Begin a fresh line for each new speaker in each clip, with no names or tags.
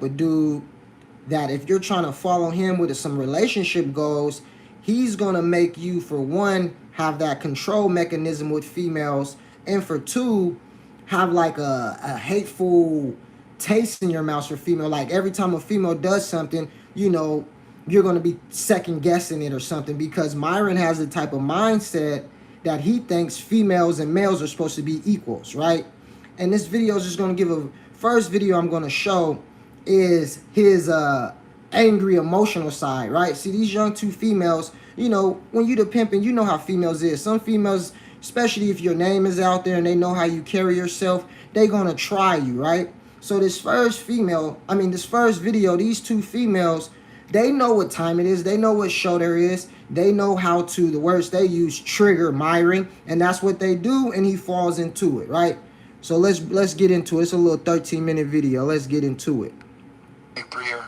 of dude that if you're trying to follow him with some relationship goals, he's gonna make you, for one, have that control mechanism with females, and for two, have like a hateful taste in your mouth for female. Like every time a female does something, you're gonna be second guessing it or something, because Myron has the type of mindset that he thinks females and males are supposed to be equals, right? And this video is just gonna give a first video I'm gonna show is his angry emotional side, right? See, these young two females, when you the pimping, you know how females is. Some females, especially if your name is out there and they know how you carry yourself, they gonna try you, right? So this first video, these two females, they know what time it is. They know what show there is. They know how to, the words they use, trigger Myron, and that's what they do, and he falls into it, right? So let's get into it. It's a little 13-minute video. Let's get into it.
Per year.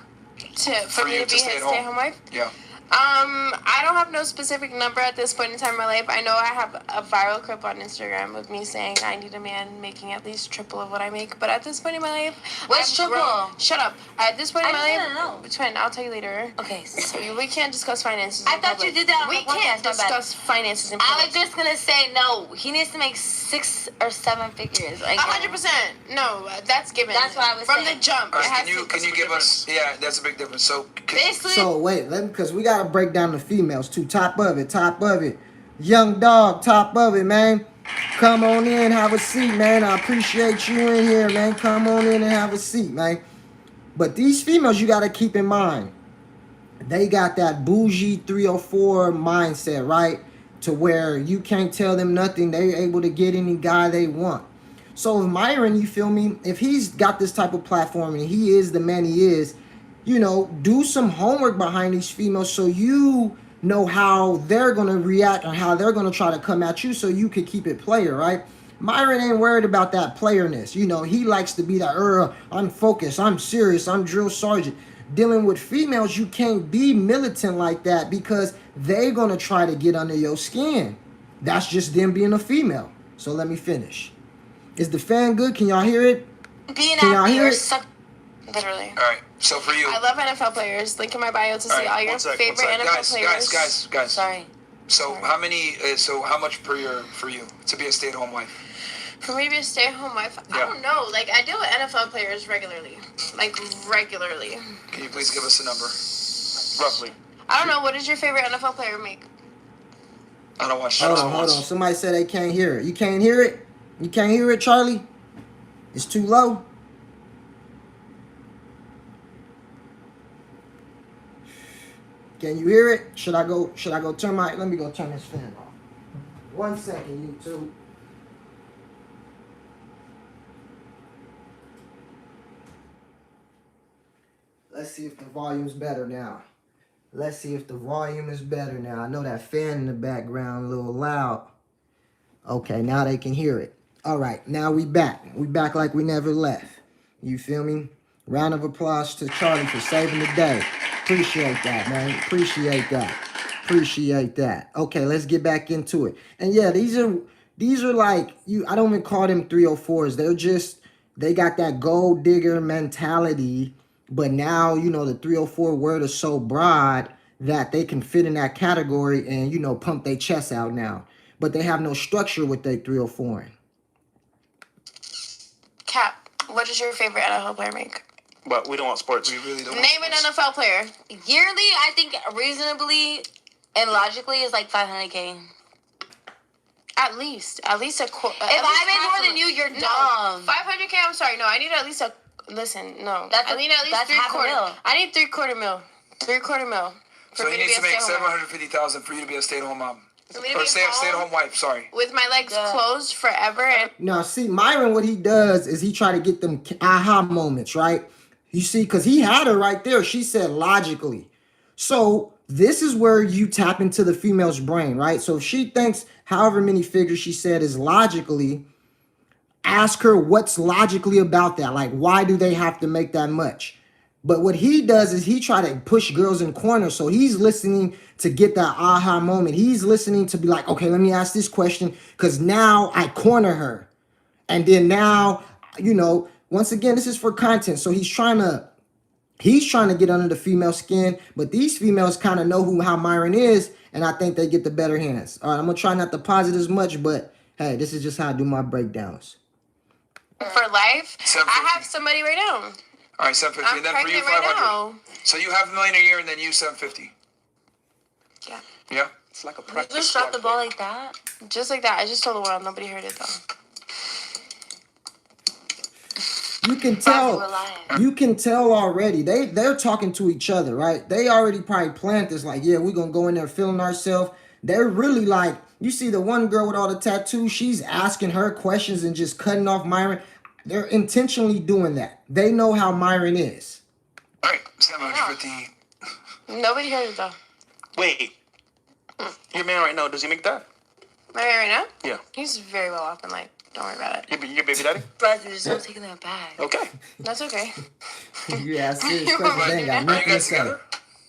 For me to be his stay-at-home wife?
Yeah.
I don't have no specific number at this point in time in my life. I know I have a viral clip on Instagram of me saying I need a man making at least triple of what I make. But at this point in my life,
what's triple?
Shut up. At this point in my life,
know.
Twin, I'll tell you later.
Okay.
So we can't discuss finances.
I thought you did that.
We can't discuss finances in public.
I was just gonna say no. He needs to make 6 or 7 figures.
100%. No, that's given.
That's what I was
from
saying.
the jump.
Right, can you give us? Yeah, that's a big difference. So
basically.
So wait, because we gotta break down the females too. Top of it. Young dog, top of it, man. Come on in, have a seat, man. I appreciate you in here, man. Come on in and have a seat, man. But these females, you gotta keep in mind, they got that bougie 304 mindset, right? To where you can't tell them nothing. They're able to get any guy they want. So if Myron, you feel me? If he's got this type of platform and he is the man he is, do some homework behind these females so you know how they're going to react and how they're going to try to come at you so you could keep it player, right? Myron ain't worried about that playerness. He likes to be that, I'm focused, I'm serious, I'm drill sergeant. Dealing with females, you can't be militant like that because they're going to try to get under your skin. That's just them being a female. So let me finish. Is the fan good? Can y'all hear it?
Can y'all hear it?
Literally.
All right. So for you,
I love NFL players. Link in my bio to see all your favorite NFL players.
Guys.
Sorry.
So how many? So how much per year for you to be a stay-at-home wife?
For me to be a stay-at-home wife, yeah. I don't know. Like I deal with NFL players regularly.
Can you please give us a number, roughly?
I don't know. What does your favorite NFL player make?
I don't watch.
Hold on. Somebody said they can't hear it. You can't hear it? You can't hear it, Charlie? It's too low. Can you hear it? Should I go turn let me go turn this fan off. 1 second, YouTube. Let's see if the volume's better now. I know that fan in the background a little loud. Okay, now they can hear it. All right, now we back. We back like we never left. You feel me? Round of applause to Charlie for saving the day. Appreciate that, man. Appreciate that. Okay, let's get back into it. And yeah, these are like I don't even call them 304s. They got that gold digger mentality, but now the 304 word is so broad that they can fit in that category and pump their chest out now. But they have no structure with their 304.
Cap, what does your favorite NFL player make?
But we don't want sports. We really don't.
Name an NFL player.
Yearly, I think reasonably and logically is like $500K.
At least a quarter.
If I make more than you, you're dumb.
500K. I'm sorry. No, I need at least I need at least
that's half a mil.
I need $3/4 mil. $3/4 mil.
So you need to make $750,000 for you to be a stay-at-home mom. Or stay-at-home wife, sorry.
With my legs closed forever. And
now, see, Myron, what he does is he try to get them aha moments, right? You see, because he had her right there. She said logically. So this is where you tap into the female's brain, right? So if she thinks however many figures she said is logically, ask her what's logically about that. Like, why do they have to make that much? But what he does is he try to push girls in corners. So he's listening to get that aha moment. He's listening to be like, okay, let me ask this question because now I corner her. And then now, once again, this is for content. So he's trying to He's trying to get under the female skin, but these females kind of know how Myron is, and I think they get the better hands. All right, I'm going to try not to posit as much, but hey, this is just how I do my breakdowns.
For life,
750.
I have somebody right now.
All right, 750.
I'm
And then for you,
pregnant
500.
right now.
So you have $1 million a year, and then you 750.
Yeah.
Yeah.
It's like a
You
practice.
just dropped the ball
squad.
like that.
Just like that. I just told the world. Nobody heard it though.
You can
You were
tell.
lying.
You can tell already. They're talking to each other, right? They already probably planned this. Like, yeah, we're gonna go in there feeling ourselves. They're really like, you see the one girl with all the tattoos. She's asking her questions and just cutting off Myron. They're intentionally doing that. They know how Myron is.
All right, 750.
Nobody heard it though.
Wait. Your man right now, does he make that?
My man right now?
Yeah.
He's very well off in life. Don't worry about it.
Your baby daddy?
Brother, there's no taking that back.
Okay.
That's okay.
You ask serious
You
questions.
want
They
me
ain't
to
got
do
Are you
nothing to
guys
say.
together?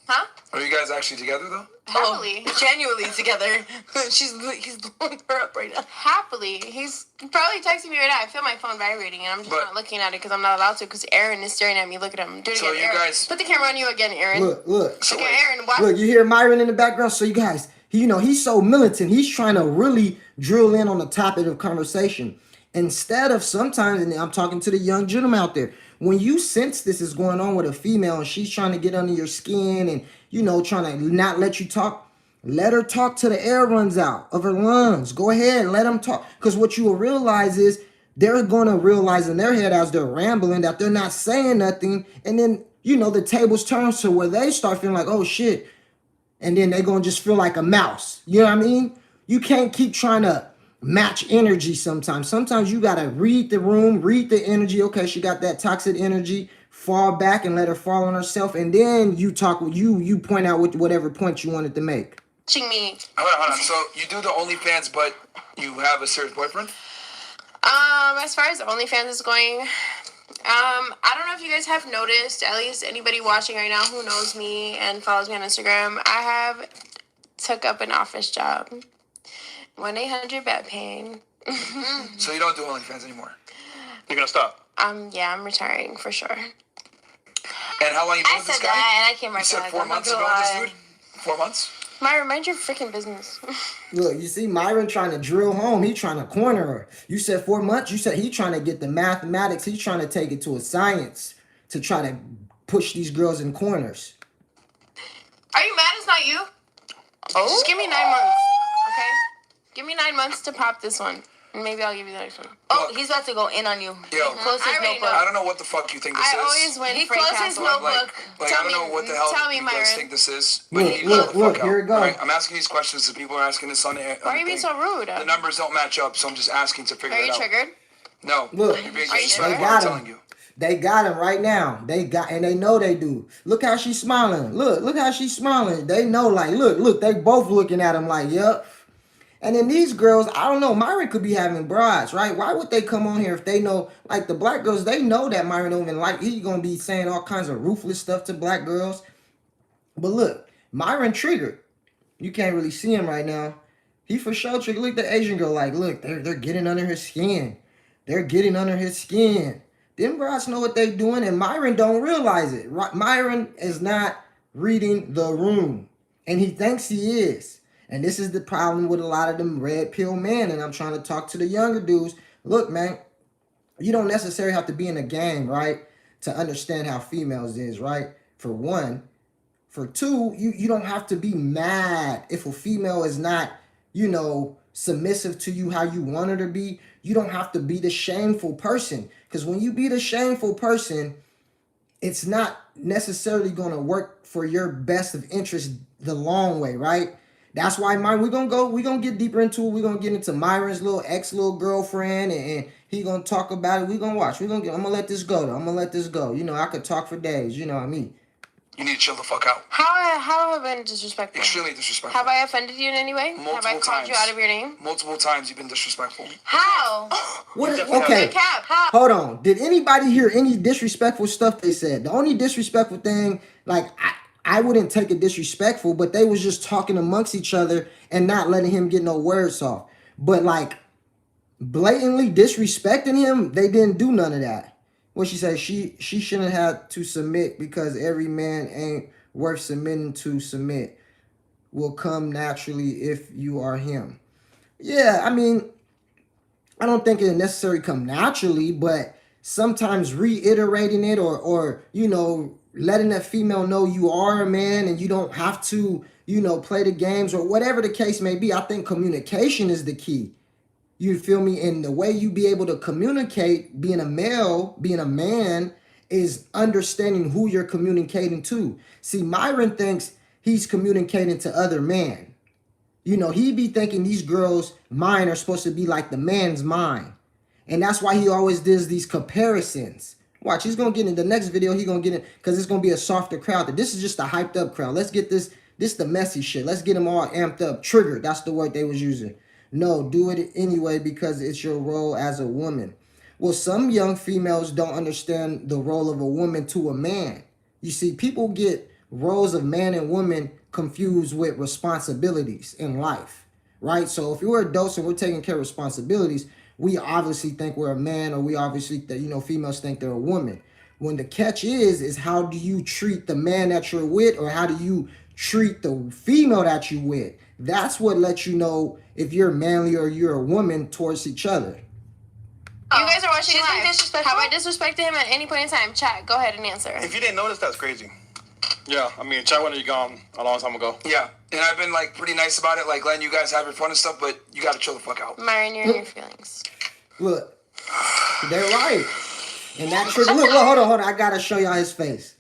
Huh?
Are you guys actually together though?
Happily.
Genuinely together. He's blowing her up right now.
Happily. He's probably texting me right now. I feel my phone vibrating and I'm just
But-
not looking at it because I'm not allowed to because Aaron is staring at me. Look at him. Do it
So
again,
you
Aaron.
guys-
Put the camera on you again, Aaron.
Look.
So
Okay,
wait.
Aaron, watch.
Look, you hear Myron in the background? So you guys, he's so militant. He's trying to really drill in on the topic of conversation. Instead of sometimes, and I'm talking to the young gentleman out there, when you sense this is going on with a female and she's trying to get under your skin and, trying to not let you talk, let her talk till the air runs out of her lungs. Go ahead, let them talk. Because what you will realize is they're going to realize in their head as they're rambling that they're not saying nothing. And then, the tables turn to where they start feeling like, oh, shit. And then they're going to just feel like a mouse. You know what I mean? You can't keep trying to match energy sometimes. Sometimes you got to read the room, read the energy. Okay, she got that toxic energy. Fall back and let her fall on herself. And then you talk with you point out whatever point you wanted to make.
Watching me.
Hold on. So you do the OnlyFans, but you have a serious boyfriend?
As far as OnlyFans is going, I don't know if you guys have noticed, at least anybody watching right now who knows me and follows me on Instagram, I have took up an office job. 1-800-BET-PAIN.
So you don't do OnlyFans anymore?
You're gonna stop.
Yeah, I'm retiring for sure.
And how long you been
I
with this
said
guy?
that and I came right
You said
back.
4
I'm not
months
gonna
ago with
lie.
this dude? 4 months?
Myra, mind your freaking business.
Look, you see Myron trying to drill home. He trying to corner her. You said 4 months. You said he trying to get the mathematics. He's trying to take it to a science to try to push these girls in corners.
Are you mad it's not you?
Oh?
Just give me 9 months, okay? Give me 9 months to pop this one. And maybe I'll give you the next one.
Oh, he's about to go in on you.
Yo,
Close his
I already
notebook.
I don't know what the fuck you think this
I
is.
always win
He
Frank
closed his
Castle.
notebook.
Like,
Tell
I don't know
me-
what the hell
tell me,
you guys
Myron.
think this is. But
Look,
you need to shut the
look,
fuck
here
out,
it goes.
alright? I'm asking these questions to people who are asking this on the
Why are you being so rude?
The numbers don't match up, so I'm just asking to figure
Are
it
you
out.
triggered?
No.
Look,
You're being
Are you
disrespectful,
sure?
I'm
They got
telling
him.
you.
They got him right now. And they know they do. Look how she's smiling. Look how she's smiling. They know, like, look, they both looking at him like, yep. And then these girls, I don't know, Myron could be having brides, right? Why would they come on here if they know, like the black girls, they know that Myron don't even like, he's going to be saying all kinds of ruthless stuff to black girls. But look, Myron triggered. You can't really see him right now. He for sure triggered. Look at the Asian girl, like, look, they're getting under his skin. They're getting under his skin. Them brides know what they doing, and Myron don't realize it. Myron is not reading the room, and he thinks he is. And this is the problem with a lot of them red pill men, and I'm trying to talk to the younger dudes. Look, man, you don't necessarily have to be in a gang, right, to understand how females is, right? For one. For two, you don't have to be mad if a female is not, submissive to you how you want her to be. You don't have to be the shameful person. Because when you be the shameful person, it's not necessarily going to work for your best of interest the long way, right? That's why we're gonna get deeper into it. We're gonna get into Myron's little girlfriend, and he gonna talk about it. We're gonna watch. I'm gonna let this go though. I'm gonna let this go. I could talk for days, you know what I mean?
You need to chill the fuck out.
How have I been disrespectful?
Extremely disrespectful.
Have I offended you in any way? Have I
Multiple
called you
times.
out of your name?
Multiple times you've been disrespectful.
How?
Okay,
Cap. How?
hold on. Did anybody hear any disrespectful stuff they said? The only disrespectful thing, like, I wouldn't take it disrespectful, but they was just talking amongst each other and not letting him get no words off. But, like, blatantly disrespecting him, they didn't do none of that. what she said, she shouldn't have to submit because every man ain't worth submitting to. Submit will come naturally if you are him. Yeah, I mean, I don't think it necessarily come naturally, but sometimes reiterating it or letting that female know you are a man and you don't have to, play the games or whatever the case may be. I think communication is the key. You feel me? And the way you be able to communicate, being a male, being a man, is understanding who you're communicating to. See, Myron thinks he's communicating to other men. He be thinking these girls' mind are supposed to be like the man's mind. And that's why he always does these comparisons. Watch, he's going to get in the next video. He's going to get in because it's going to be a softer crowd. This is just a hyped up crowd. Let's get this the messy shit. Let's get them all amped up. Triggered. That's the word they was using. No, do it anyway because it's your role as a woman. Well, some young females don't understand the role of a woman to a man. You see, people get roles of man and woman confused with responsibilities in life, right? So if we're adults and we're taking care of responsibilities, we obviously think we're a man, or we obviously that females think they're a woman. When the catch is how do you treat the man that you're with, or how do you treat the female that you with? That's what lets you know if you're manly or you're a woman towards each other.
You guys are watching
She's being
live.
disrespectful?
Have I disrespected him at any point in time? Chat, go ahead and answer.
If you didn't notice, that's crazy.
Yeah, I mean, Chad, when you gone a long time ago.
Yeah, and I've been like pretty nice about it, like letting you guys have your fun and stuff, but you gotta chill the fuck out.
Myron, you're in your feelings.
Look, they're right. And that trigger. Look, hold on. I gotta show y'all his face.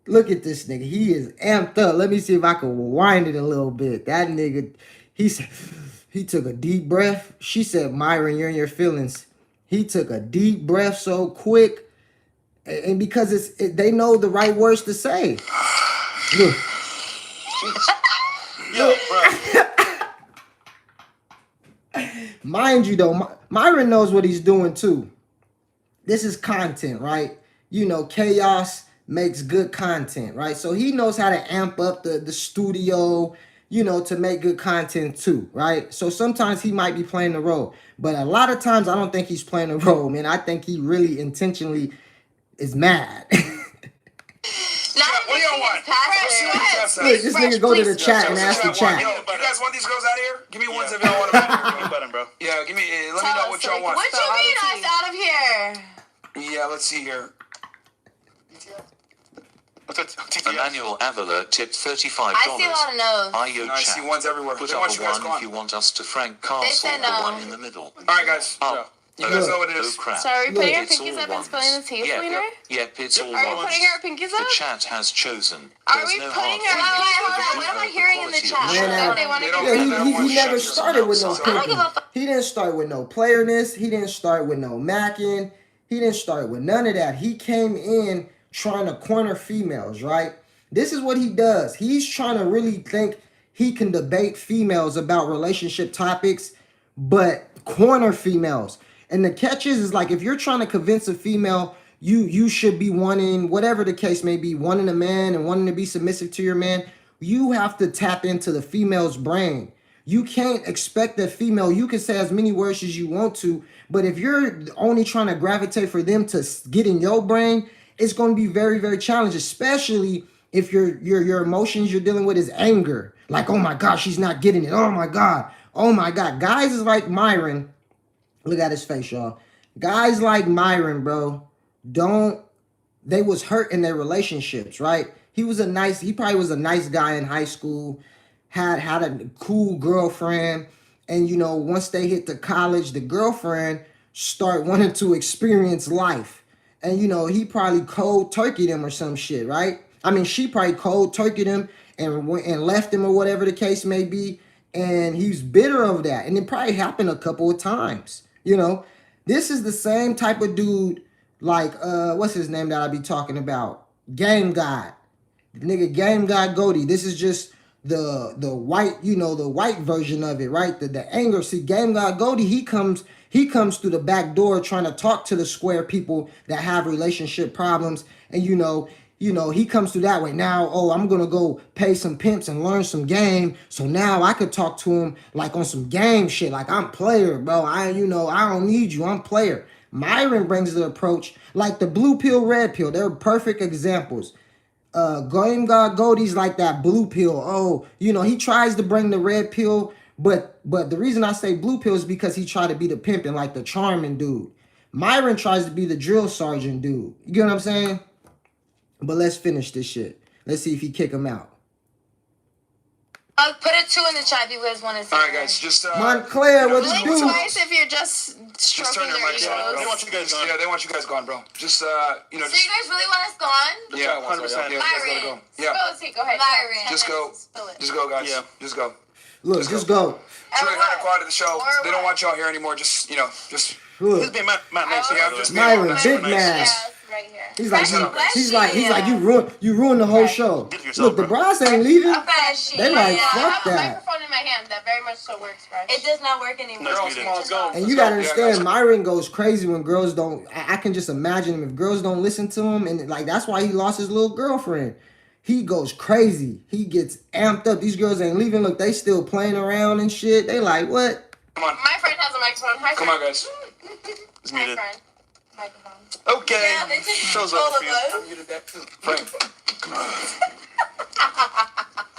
Look at this nigga. He is amped up. Let me see if I can wind it a little bit. That nigga, he took a deep breath. She said, Myron, you're in your feelings. He took a deep breath so quick. And because they know the right words to say. Look.
Yo, bro.
Mind you, though, Myron knows what he's doing, too. This is content, right? Chaos makes good content, right? So he knows how to amp up the studio, to make good content, too, right? So sometimes he might be playing the role. But a lot of times, I don't think he's playing the role, man. I think he really intentionally is mad.
What do y'all want?
Look, this nigga go to the chat and ask the chat.
Yo, you guys want these girls out of here? Give me ones if y'all want them.
Give me button, bro.
Yeah, let me know what y'all want.
What you mean us out of here?
Yeah, let's see here.
What's that?
Emmanuel Avila tipped $35.
I see a lot of no's.
IO
I see
chat.
ones everywhere.
Put
They
up
want
a
you guys
one
gone.
if you want us to Frank
They
Castle,
said
the
no.
one in the middle.
All right, guys.
Oh,
You guys know what it
oh
is.
crap.
So are we putting our
It's
pinkies
all
up and
ones.
spilling the tea, Wiener?
Yep, it's all
Are we
ones.
putting our pinkies
The
up?
chat has chosen.
Are
There's
we
no
putting
hard
our
feelings.
hold on. What am I hearing in the
Quality of
chat?
the
Man,
They want to
They
get
don't-
Yeah,
they don't
he
want
never
shut
started with no
yourself
I don't give a
picking.
fuck.
He didn't start with no playerness. He didn't start with no macking. He didn't start with none of that. He came in trying to corner females, right? This is what he does. He's trying to really think he can debate females about relationship topics, but corner females. And the catch is like if you're trying to convince a female you should be wanting, whatever the case may be, wanting a man and wanting to be submissive to your man, you have to tap into the female's brain. You can't expect that female, you can say as many words as you want to, but if you're only trying to gravitate for them to get in your brain, it's going to be very, very challenging, especially if your emotions you're dealing with is anger. Like, oh my God, she's not getting it. Oh my God. Oh my God. Guys is like Myron. Look at his face, y'all. Guys like Myron, bro, they was hurt in their relationships, right? He probably was a nice guy in high school, had a cool girlfriend, and once they hit the college, the girlfriend start wanting to experience life. And he probably cold turkeyed him or some shit, right? I mean, she probably cold turkeyed him and left him or whatever the case may be, and he's bitter of that. And it probably happened a couple of times. This is the same type of dude like what's his name that I be talking about? Game God. The nigga Game God Goldie. This is just the white, the white version of it, right? The anger. See, Game God Goldie, he comes through the back door trying to talk to the square people that have relationship problems. And he comes through that way. Now, I'm gonna go pay some pimps and learn some game. So now I could talk to him like on some game shit. Like, I'm player, bro. I don't need you. I'm player. Myron brings the approach like the blue pill, red pill. They're perfect examples. Game God Goldie's like that blue pill. Oh, you know, he tries to bring the red pill, but the reason I say blue pill is because he tried to be the pimping, like the charming dude. Myron tries to be the drill sergeant dude. You get what I'm saying? But let's finish this shit. Let's see if he kick him out.
Put a 2 in the chat if you guys want to see.
All right, guys, just
Montclair, what
Blink
it do?
twice if you're just
just turn
stroking
your
their
mics on, bro.
They
egos.
want you guys gone.
Yeah, they want you guys gone, bro. Just you know,
So
just
you guys really want us gone?
yeah,
100%.
Yeah, you guys gotta go. Yeah,
Spill it, T. Go ahead.
Myron.
just go.
Spill it.
Just go, guys.
Yeah.
Just go.
Look, just go.
Truly
Or
kind of
what?
quiet of the show.
Or
They don't
what?
want y'all here anymore. Just you know, just
He's
Look,
being mad nice.
yeah, I'm just
Myron,
being
big
nice.
man.
Yes, right here.
he's like,
Bless
he's like,
you.
you ruined the whole show.
Get yourself,
Look, the
bro.
bras ain't leaving.
Fashion.
They like,
I
fuck
have a
that.
microphone in my hand that very much so works, Fresh.
It does not work anymore.
No,
Girls, come on, let's go.
And you gotta
Yeah,
understand,
guys.
Myron goes crazy when girls don't. I can just imagine him if girls don't listen to him, and like that's why he lost his little girlfriend. He goes crazy. He gets amped up. These girls ain't leaving. Look, they still playing around and shit. They like what?
Come on,
My friend has a microphone. Hi,
come
friend.
on, guys.
It's
Hi,
muted.
friend. Microphone.
Okay.
Yeah, it's just
Show's
all
over
of
for you.
us.
I muted that too. Frank, come on.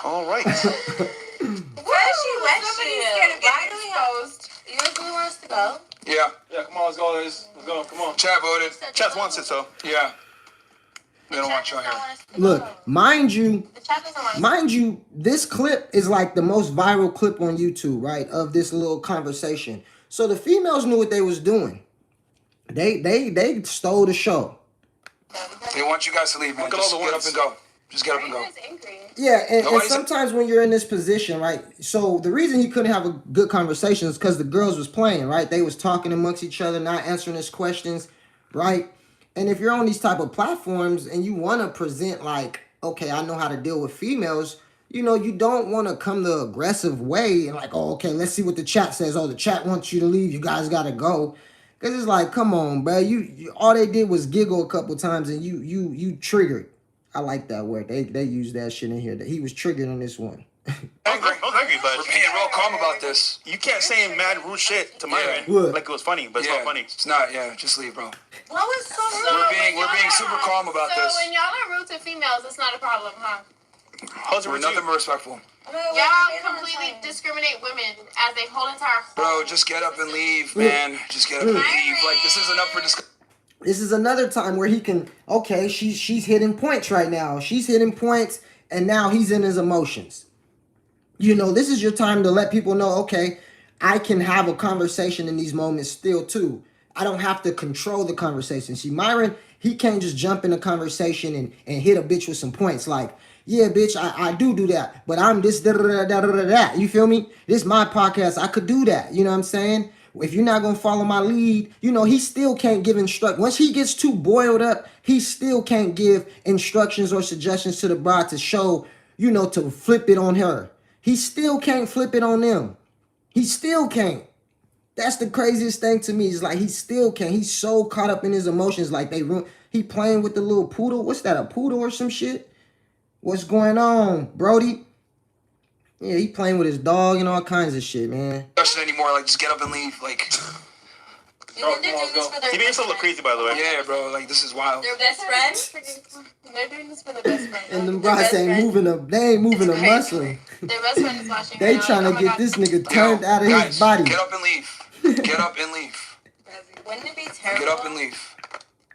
All right.
Where is she?
Somebody's scared of
Why
getting
do we have?
exposed.
You guys really want us to go?
Yeah,
Yeah, come on, let's go, guys. Let's go. Come on.
chat voted.
Chat wants it, so.
Yeah, they don't want y'all here.
Look, mind you,
The chat doesn't want to.
mind you, this clip is like the most viral clip on YouTube, right? Of this little conversation. So the females knew what they was doing. They stole the show.
They want you guys to leave, man.
Look at all
Just
the
get up
ones.
and go. Just get up
Why
and
are
go.
you guys angry?
Yeah, and
Nobody's-
sometimes when you're in this position, right? So the reason he couldn't have a good conversation is because the girls was playing, right? They was talking amongst each other, not answering his questions, right? And if you're on these type of platforms and you want to present like, okay, I know how to deal with females, you know, you don't want to come the aggressive way and like, oh, okay, let's see what the chat says. Oh, the chat wants you to leave. You guys got to go. Because it's like, come on, bro. You all they did was giggle a couple times and you triggered. I like that word. They used that shit in here. That he was triggered on this one.
I was angry, but
We're being real calm about this.
you can't say mad rude shit to Myron
What?
like it was funny, but it's
Yeah,
not funny.
it's not. Yeah, just leave, bro.
What was so rude?
So
We're being
when y'all
super
are-
calm about
so
this.
when y'all are rude to females, it's not a problem, huh?
How's it
We're
with you?
nothing but respectful.
Y'all completely discriminate women as a whole entire.
Bro, just get up and leave, man. Just get up and leave. Like, this isn't up for discussion.
This is another time where he can, okay, she's hitting points right now. She's hitting points, and now he's in his emotions. You know, this is your time to let people know, okay, I can have a conversation in these moments still too. I don't have to control the conversation. See, Myron, he can't just jump in a conversation and hit a bitch with some points like, yeah, bitch, I do that, but I'm this da-da-da-da-da-da-da. You feel me? This is my podcast. I could do that. You know what I'm saying? If you're not going to follow my lead, you know, he still can't give instructions. Once he gets too boiled up, he still can't give instructions or suggestions to the bride to show, you know, to flip it on her. He still can't flip it on them. He still can't. That's the craziest thing to me. Is like he still can't. He's so caught up in his emotions. Like he playing with the little poodle. What's that, a poodle or some shit? What's going on, Brody? Yeah, he playing with his dog and all kinds of shit, man.
Discussion anymore. Like, just get up and leave. Like,
You think they're doing this for their
He made
best
himself look
friend?
crazy, by the way.
yeah, bro. Like, this is wild.
Their best friend?
They're doing this for the best friend.
And them
Their
guys
best
ain't
friend.
moving a. They ain't moving a
It's
muscle.
crazy. Their best friend is watching.
They
right now,
trying
like,
to
oh my
get
God.
this nigga turned out of
guys,
his body.
Get up and leave. Get up and leave.
Wouldn't it be terrible?
Get up and leave.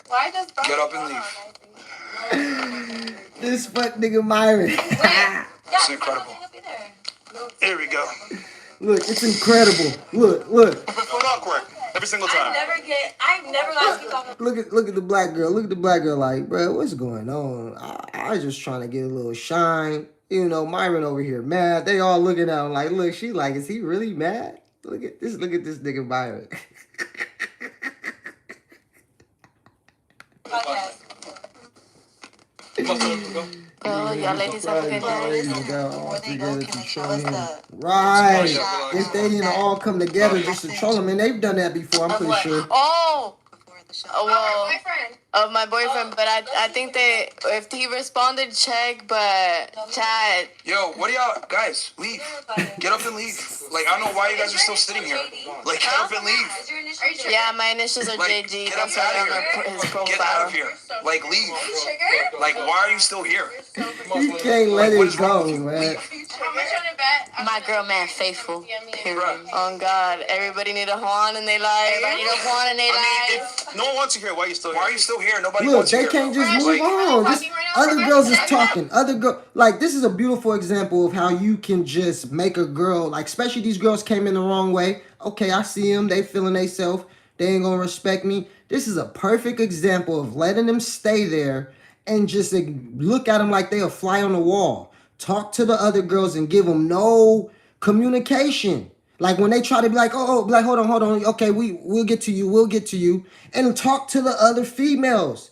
Why does Brody
Get up and
go
leave.
on,
This fuck nigga Myron.
Yeah,
It's incredible.
I'll be there.
Here we go.
Look, it's incredible. Look.
Full awkward. Every single time.
I've never got to talk
Look at the black girl. Look at the black girl like, bro, what's going on? I was just trying to get a little shine. You know, Myron over here mad. They all looking at him like, look, she like, is he really mad? Look at this nigga Myron.
podcast.
Well, y'all ladies have a good night.
Before they go, can they show us the
Right.
shot
If they didn't all come together just to troll him, and they've done that before, I'm
of
pretty
what?
sure.
Oh! Before the
Well, of my boyfriend, but I think that if he responded, check, but chat.
Yo, what do y'all guys leave? Get up and leave. Like I don't know why you guys are still sitting here. Like get up and leave.
Yeah, my initials are
Like
JG.
get up
That's
out
on
of here.
his profile.
Get out of here. Like leave. Like why are you still here?
You can't let
What
it
is wrong with
go,
you?
man.
Leave.
How much on a bet?
My girl, man, faithful. Period.
Oh God, everybody need a Juan in their life.
Everybody need a Juan and they
I mean,
like.
if no one wants you here, why are you still here?
Why are you still here? Nobody
Look,
wants you
they
here.
can't just
Like,
move on. Just, other girls is talking. Other girl, like this is a beautiful example of how you can just make a girl, like especially these girls came in the wrong way. Okay, I see them. They feeling themselves. They ain't gonna respect me. This is a perfect example of letting them stay there and just like, look at them like they a fly on the wall. Talk to the other girls and give them no communication. Like when they try to be like, like hold on, okay, we'll get to you, and talk to the other females,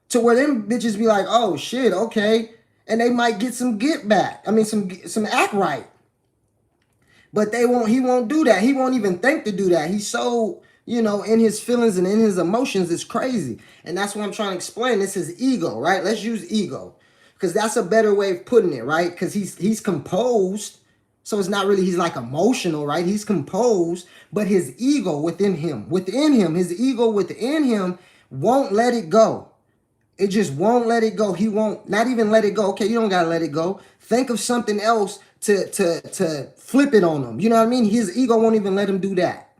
to where them bitches be like, oh shit, okay, and they might get some get back. I mean, some act right, but he won't do that. He won't even think to do that. He's so in his feelings and in his emotions. It's crazy, and that's what I'm trying to explain. This is ego, right? Let's use ego, because that's a better way of putting it, right? Because he's composed. So it's not really, he's like emotional, right? He's composed, but his ego within him, his ego within him won't let it go. It just won't let it go. He won't, not even let it go. Okay, you don't gotta let it go. Think of something else to flip it on him. You know what I mean? His ego won't even let him do that.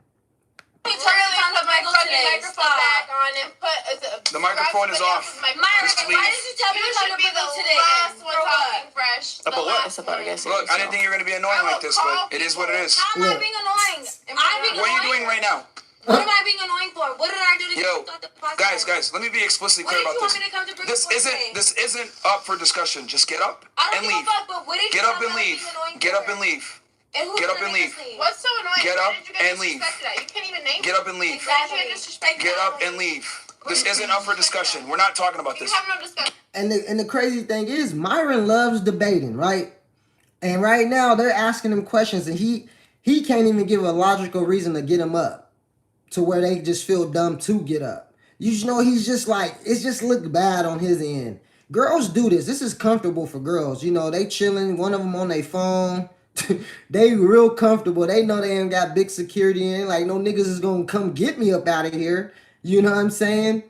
Really put my fucking microphone back on and put
The microphone is off. Just leave.
Why did you tell me to come to
be the
Brazil today?
last one talking fresh.
About what?
It's about to get
Look, I didn't think you were gonna be annoying like this, but it is what it is.
How am I being annoying? I'm being
What are you doing
annoying.
right now?
What am I being annoying for? What did I do to
Yo,
start the podcast?
guys, let me be explicitly
What
clear
did
about
you want
this.
me to come to Brazil today?
This isn't up for discussion. Just get up
I
and
don't give
leave.
a fuck, but what did you
Get up
tell
and
me I was
leave.
being annoying
Get
for?
up and leave.
And who's
Get up
gonna
and
make
leave.
us leave?
What's so annoying?
Get
Why
up
did you get
and leave.
disrespected at? You can't even name
Get
it.
up and leave.
Why did you get disrespected?
Get up and leave. This isn't up for discussion. We're not talking about
You
this.
have no discussion.
And the crazy thing is, Myron loves debating, right? And right now they're asking him questions, and he can't even give a logical reason to get him up, to where they just feel dumb to get up. You just know he's just like, it's just look bad on his end. Girls do this. This is comfortable for girls. They chilling. One of them on their phone. They real comfortable. They know they ain't got big security in. Like no niggas is gonna come get me up out of here. You know what I'm saying?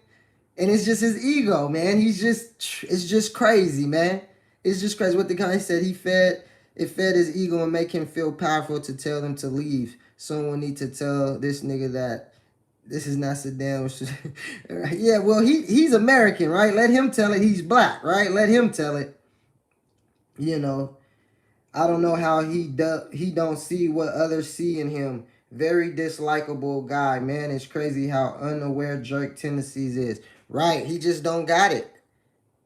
And it's just his ego, man. It's just crazy, man. It's just crazy. What the guy said, it fed his ego and make him feel powerful to tell them to leave. Someone need to tell this nigga that this is not Saddam. Yeah, well, he's American, right? Let him tell it. He's black, right? Let him tell it. I don't know how he don't see what others see in him. Very dislikable guy, man. It's crazy how unaware Drake tendencies is. Right, he just don't got it.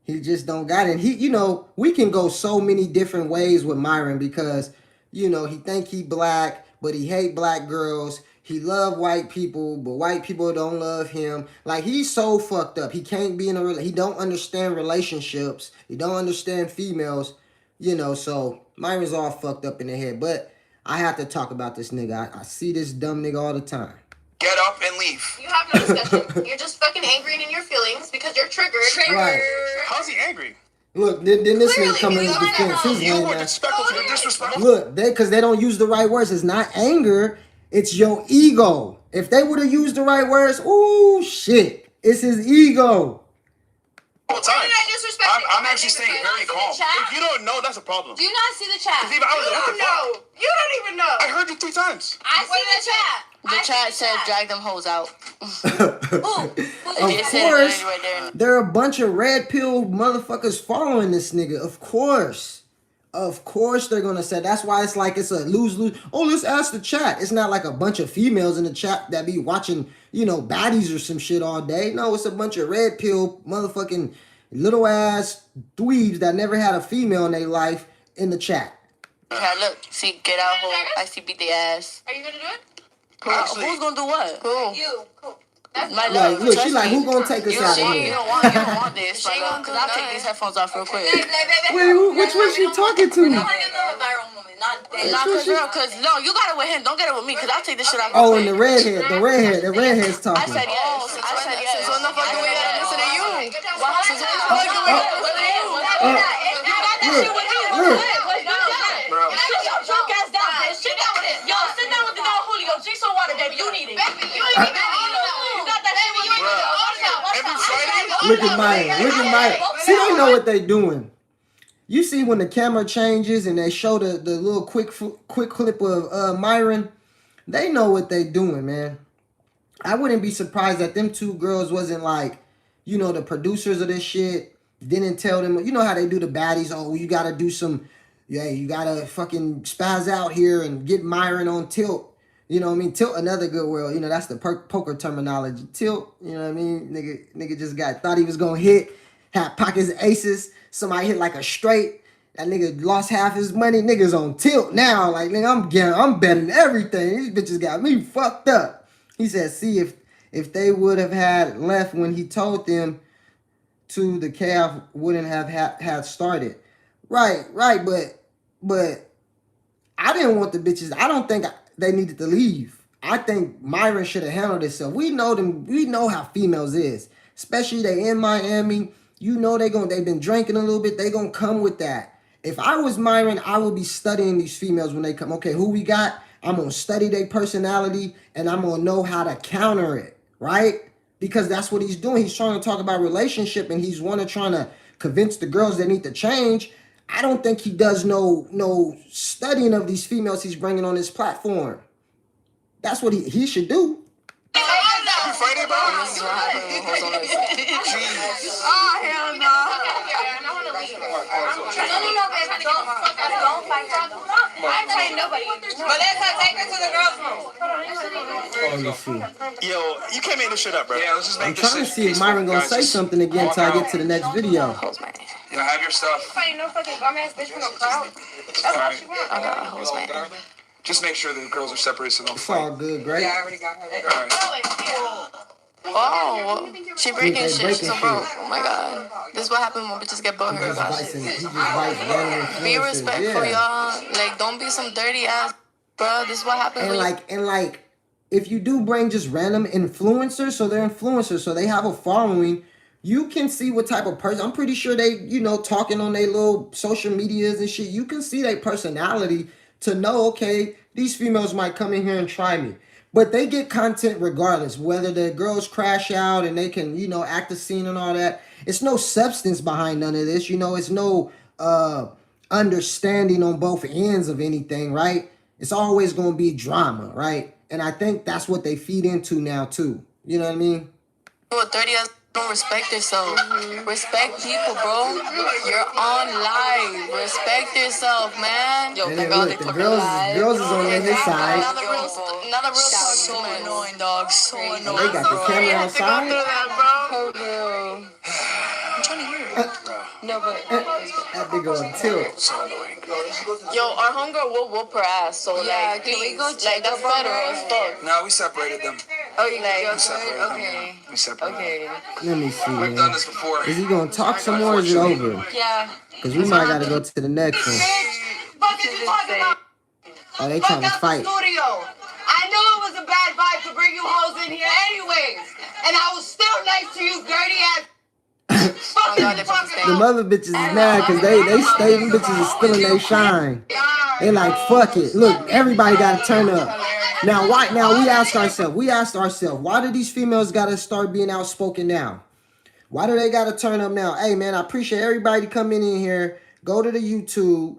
He just don't got it. And we can go so many different ways with Myron because, he think he black, but he hate black girls. He love white people, but white people don't love him. Like, he's so fucked up. He can't be he don't understand relationships. He don't understand females, so Myron's all fucked up in the head. But I have to talk about this nigga. I see this dumb nigga all the time.
Get up and leave.
You have no discussion. You're just fucking angry and in your feelings because you're triggered.
Right.
How's he angry?
Look, then this
Clearly,
nigga coming in his
because
defense. His
You
lame
were
ass.
disrespectful to
You're
me.
disrespectful.
Look, because they don't use the right words. It's not anger. It's your ego. If they would have used the right words, ooh, shit. It's his ego.
All the time.
Why did I disrespect you?
I'm actually staying very calm.
If you don't know, that's a problem.
Do you not see the chat?
Because even I was
You
like, what
don't
the fuck?
know. You don't even know.
I heard you 3 times.
I see the chat.
The chat said drag them hoes out.
Of
It said it
course,
right there.
there are a bunch of red pill motherfuckers following this nigga. Of course. Of course they're gonna say. That's why it's like it's a lose-lose. Oh, let's ask the chat. It's not like a bunch of females in the chat that be watching, baddies or some shit all day. No, it's a bunch of red pill motherfucking little ass dweebs that never had a female in their life in the chat.
Yeah, look, see, get out, hoe. I see, beat the ass. Are you gonna do it?
Who's gonna do what?
Cool.
You. Cool.
That's my
Like,
love.
look, she
Trust
like,
me.
who gonna take us
You
out
don't
of
want,
here?
you don't want this.
She ain't gonna
Because
do
I'll take
nothing.
these headphones off real quick.
Wait, which one she talking to?
I want to know a viral moment, not this.
Nah, cause no, you got it with him. Don't get it with me, cause I'll take this shit off.
Oh,
real
and the
quick.
redhead's
I
talking.
said yes. I said yes.
So
fuck do we gotta listen to you? Since when the
Oh,
fuck do we gotta listen to you?
Look,
Sit down with the dog Julio. Drink some water, baby. You need it. You got that shit.
Every Friday.
look at Myron. Look at Myron. See, they know what they doing. You see when the camera changes and they show the little quick clip of Myron, they know what they doing, man. I wouldn't be surprised that them two girls wasn't like, you know, the producers of this shit didn't tell them, you know how they do the baddies, oh, you gotta do some, yeah, you gotta fucking spaz out here and get Myron on tilt. You know what I mean? Tilt, another good word. You know, that's the poker terminology. Tilt, you know what I mean? Nigga just thought he was gonna hit, had pockets aces. Somebody hit like a straight. That nigga lost half his money. Niggas on tilt now. Like, nigga, I'm betting everything. These bitches got me fucked up. He said, see, if they would have had left when he told them to, the chaos wouldn't have had started. Right, but I didn't want the bitches. I don't think they needed to leave. I think Myron should have handled himself. We know them. We know how females is, especially they in Miami. You know they've been drinking a little bit. They gonna come with that. If I was Myron, I would be studying these females when they come. Okay, who we got? I'm gonna study their personality and I'm gonna know how to counter it, right? Because that's what he's doing. He's trying to talk about relationship and he's trying to convince the girls they need to change. I don't think he does no studying of these females he's bringing on his platform. That's what he should do.
Every Friday, bro.
This is what happened. Hold on.
Jeez.
Oh, hell no.
Don't fight. I ain't fighting nobody. But let's take her to the girls' room.
Let me see.
Yo, you can't make this shit up, bro.
Yeah, let's just
I'm
make this
trying to
shit
see if Myron gonna
guys.
say
Just
something again
walk
till I
out.
get to the next video.
Hose man.
Yeah, have your stuff.
Fighting no fucking bum ass bitch for no crowd. That's all she wants.
I got a hose man.
Just make sure the girls are separated so they don't
It's all
fight.
good, great.
All right.
Oh, she breaking
They
shit.
breaking
She's so
shit.
broke. Oh my god. This is what happens when bitches get butthurt about
He
shit.
just bites random
Be
influencers.
respectful,
Yeah.
y'all. Like, don't be some dirty ass, bro. This is what happens when
And like, if you do bring just random influencers, so they're influencers, so they have a following, you can see what type of person. I'm pretty sure they, you know, talking on their little social medias and shit. You can see their personality to know, okay, these females might come in here and try me. But they get content regardless, whether the girls crash out and they can, you know, act the scene and all that. It's no substance behind none of this, you know. It's no understanding on both ends of anything, right? It's always going to be drama, right? And I think that's what they feed into now too. You know what I mean?
what 30 ass don't respect yourself. Respect people, bro. You're on live. Respect yourself, man. Yo,
And then look, the girls is on his side.
Another real so annoying, dog. So
And
annoying.
they got the camera outside.
I'm trying to hear it. No, but
That big on tilt.
So annoying.
yo, our homegirl will whoop her ass. So
Yeah,
like,
can we
please,
go check
like that's
up on
federal
her?
as fuck.
No, we separated them.
Oh, you
Like,
go
We separated them.
okay.
We separated them.
Okay.
Let me see,
We've done
man.
this before.
Is he gonna talk some more or is it over?
Yeah.
Because we might gotta go to the next one.
Fuck is you talking about?
Oh, they trying to fight.
Studio. I knew it was a bad vibe to bring you hoes in here anyways. And I was still nice to you, dirty ass. Fuck
God,
you
they
talking
fucking
The mother bitches is mad because they stay, them bitches is stealing their shine. They like, fuck it. Look, everybody gotta turn up. Now, why? Now we asked ourselves, why do these females gotta start being outspoken now? Why do they gotta turn up now? Hey man, I appreciate everybody coming in here. Go to the YouTube,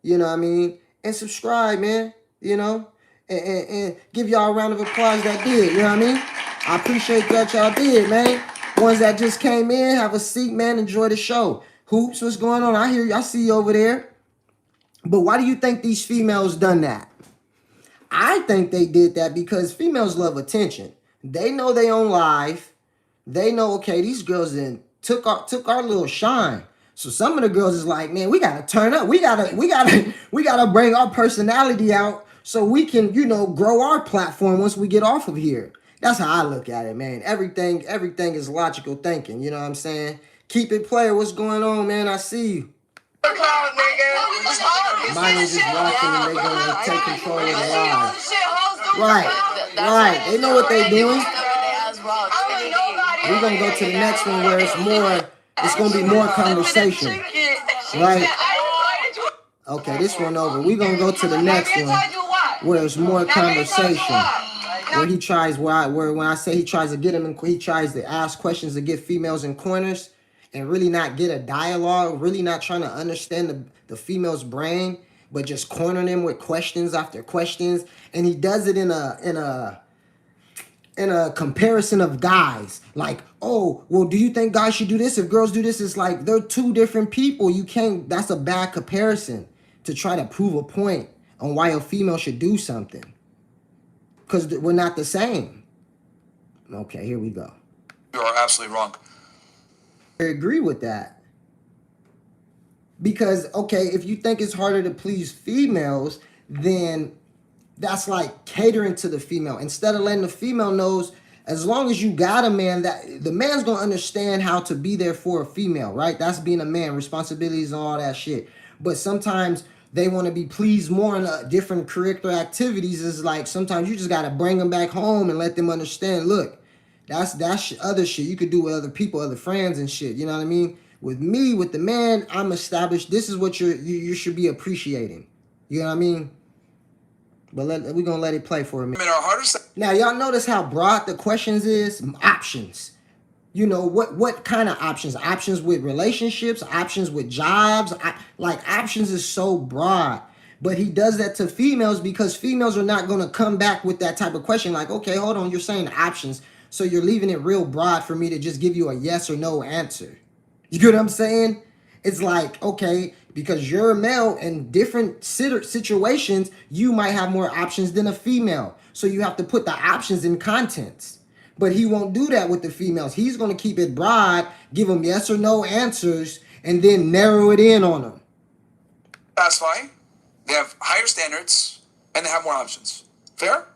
you know what I mean, and subscribe, man. You know, and give y'all a round of applause that did. You know what I mean? I appreciate that y'all did, man. Ones that just came in, have a seat, man. Enjoy the show. Hoops, what's going on? I hear you. I see you over there. But why do you think these females done that? I think they did that because females love attention. They know they on live. They know, okay, these girls then took our little shine. So some of the girls is like, man, we gotta turn up. We gotta bring our personality out so we can, you know, grow our platform once we get off of here. That's how I look at it, man. Everything is logical thinking. You know what I'm saying? Keep it player. What's going on, man? I see you. Mine is just watching and they gonna take control of the live. Right. They know what they doing. We're gonna go to the next one where it's more. It's gonna be more conversation, right? Okay, this one over. We're gonna go to the next one where it's more conversation. Where he tries, where when I say he tries to get him, he tries to ask questions to get females in corners, and really not get a dialogue, really not trying to understand the female's brain, but just cornering them with questions after questions. And he does it in a comparison of guys. Like, oh, well, do you think guys should do this if girls do this? It's like they're two different people. You can't, that's a bad comparison to try to prove a point on why a female should do something. Because we're not the same. Okay, here we go.
You are absolutely wrong.
I agree with that. Because, okay, if you think it's harder to please females, then that's like catering to the female. Instead of letting the female knows, as long as you got a man, that the man's going to understand how to be there for a female, right? That's being a man, responsibilities and all that shit. But sometimes they want to be pleased more in different curricular activities. Is like sometimes you just got to bring them back home and let them understand, look, that's other shit you could do with other people, other friends and shit. You know what I mean? With me, with the man, I'm established. This is what you should be appreciating. You know what I mean? But we're going to let it play for a minute.
Women are harder.
Now, y'all notice how broad the questions is? Options. You know, what kind of options? Options with relationships, options with jobs. Like, options is so broad. But he does that to females because females are not going to come back with that type of question. Like, okay, hold on, you're saying options. So you're leaving it real broad for me to just give you a yes or no answer. You get what I'm saying? It's like, okay, because you're a male in different situations, you might have more options than a female. So you have to put the options in contents. But he won't do that with the females. He's going to keep it broad, give them yes or no answers, and then narrow it in on them.
Satisfy. They have higher standards, and they have more options. Fair?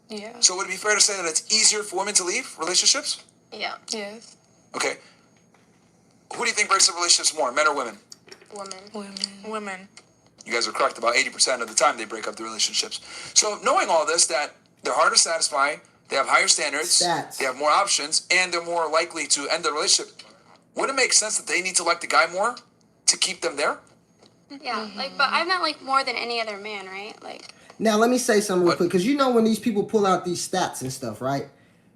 Yeah.
So would it be fair to say that it's easier for women to leave relationships?
Yeah. Yes.
Okay. Who do you think breaks up relationships more, men or women?
Women.
You guys are correct. About 80% of the time they break up the relationships. So knowing all this, that they're harder to satisfy, they have higher standards, they have more options, and they're more likely to end the relationship, would it make sense that they need to like the guy more to keep them there?
Yeah, like, but I'm not like more than any other man, right? Like.
Now, let me say something real quick, because you know when these people pull out these stats and stuff, right?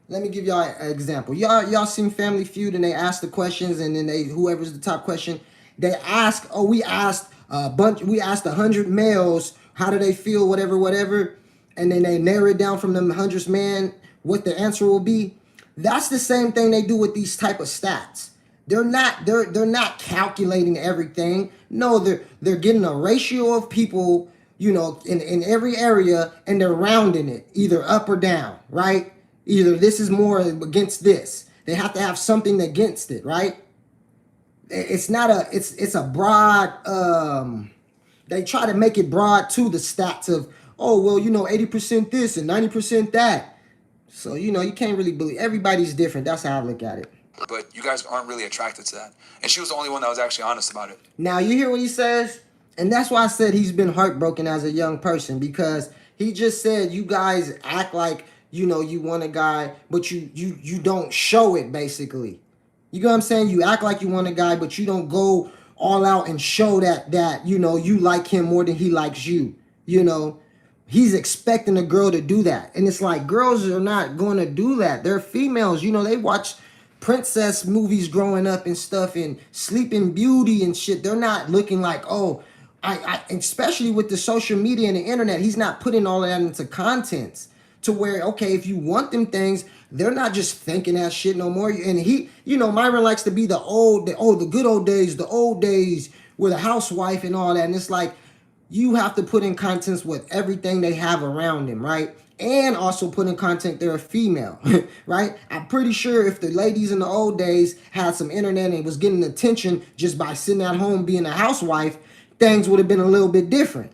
Let me give y'all an example. Y'all seen Family Feud and they ask the questions, and then whoever's the top question, they ask, we asked 100 males, how do they feel, whatever, and then they narrow it down from them 100 men, what the answer will be. That's the same thing they do with these type of stats. They're not calculating everything. No, they're getting a ratio of people, you know, in every area, and they're rounding it either up or down, right? Either this is more against this. They have to have something against it, right? It's not it's a broad, they try to make it broad to the stats of, oh, well, you know, 80% this and 90% that. So, you know, you can't really believe, everybody's different. That's how I look at it.
But you guys aren't really attracted to that. And she was the only one that was actually honest about it.
Now, you hear what he says? And that's why I said he's been heartbroken as a young person, because he just said you guys act like, you know, you want a guy, but you don't show it, basically. You know what I'm saying? You act like you want a guy, but you don't go all out and show that you know, you like him more than he likes you. You know, he's expecting a girl to do that. And it's like, girls are not going to do that. They're females. You know, they watch princess movies growing up and stuff, and Sleeping Beauty and shit. They're not looking like, oh, I especially with the social media and the internet, he's not putting all of that into contents to where, okay, if you want them things, they're not just thinking that shit no more. And he, you know, Myron likes to be the good old days with a housewife and all that. And it's like, you have to put in contents with everything they have around them, right? And also put in content they're a female, right? I'm pretty sure if the ladies in the old days had some internet and was getting attention just by sitting at home being a housewife, things would have been a little bit different.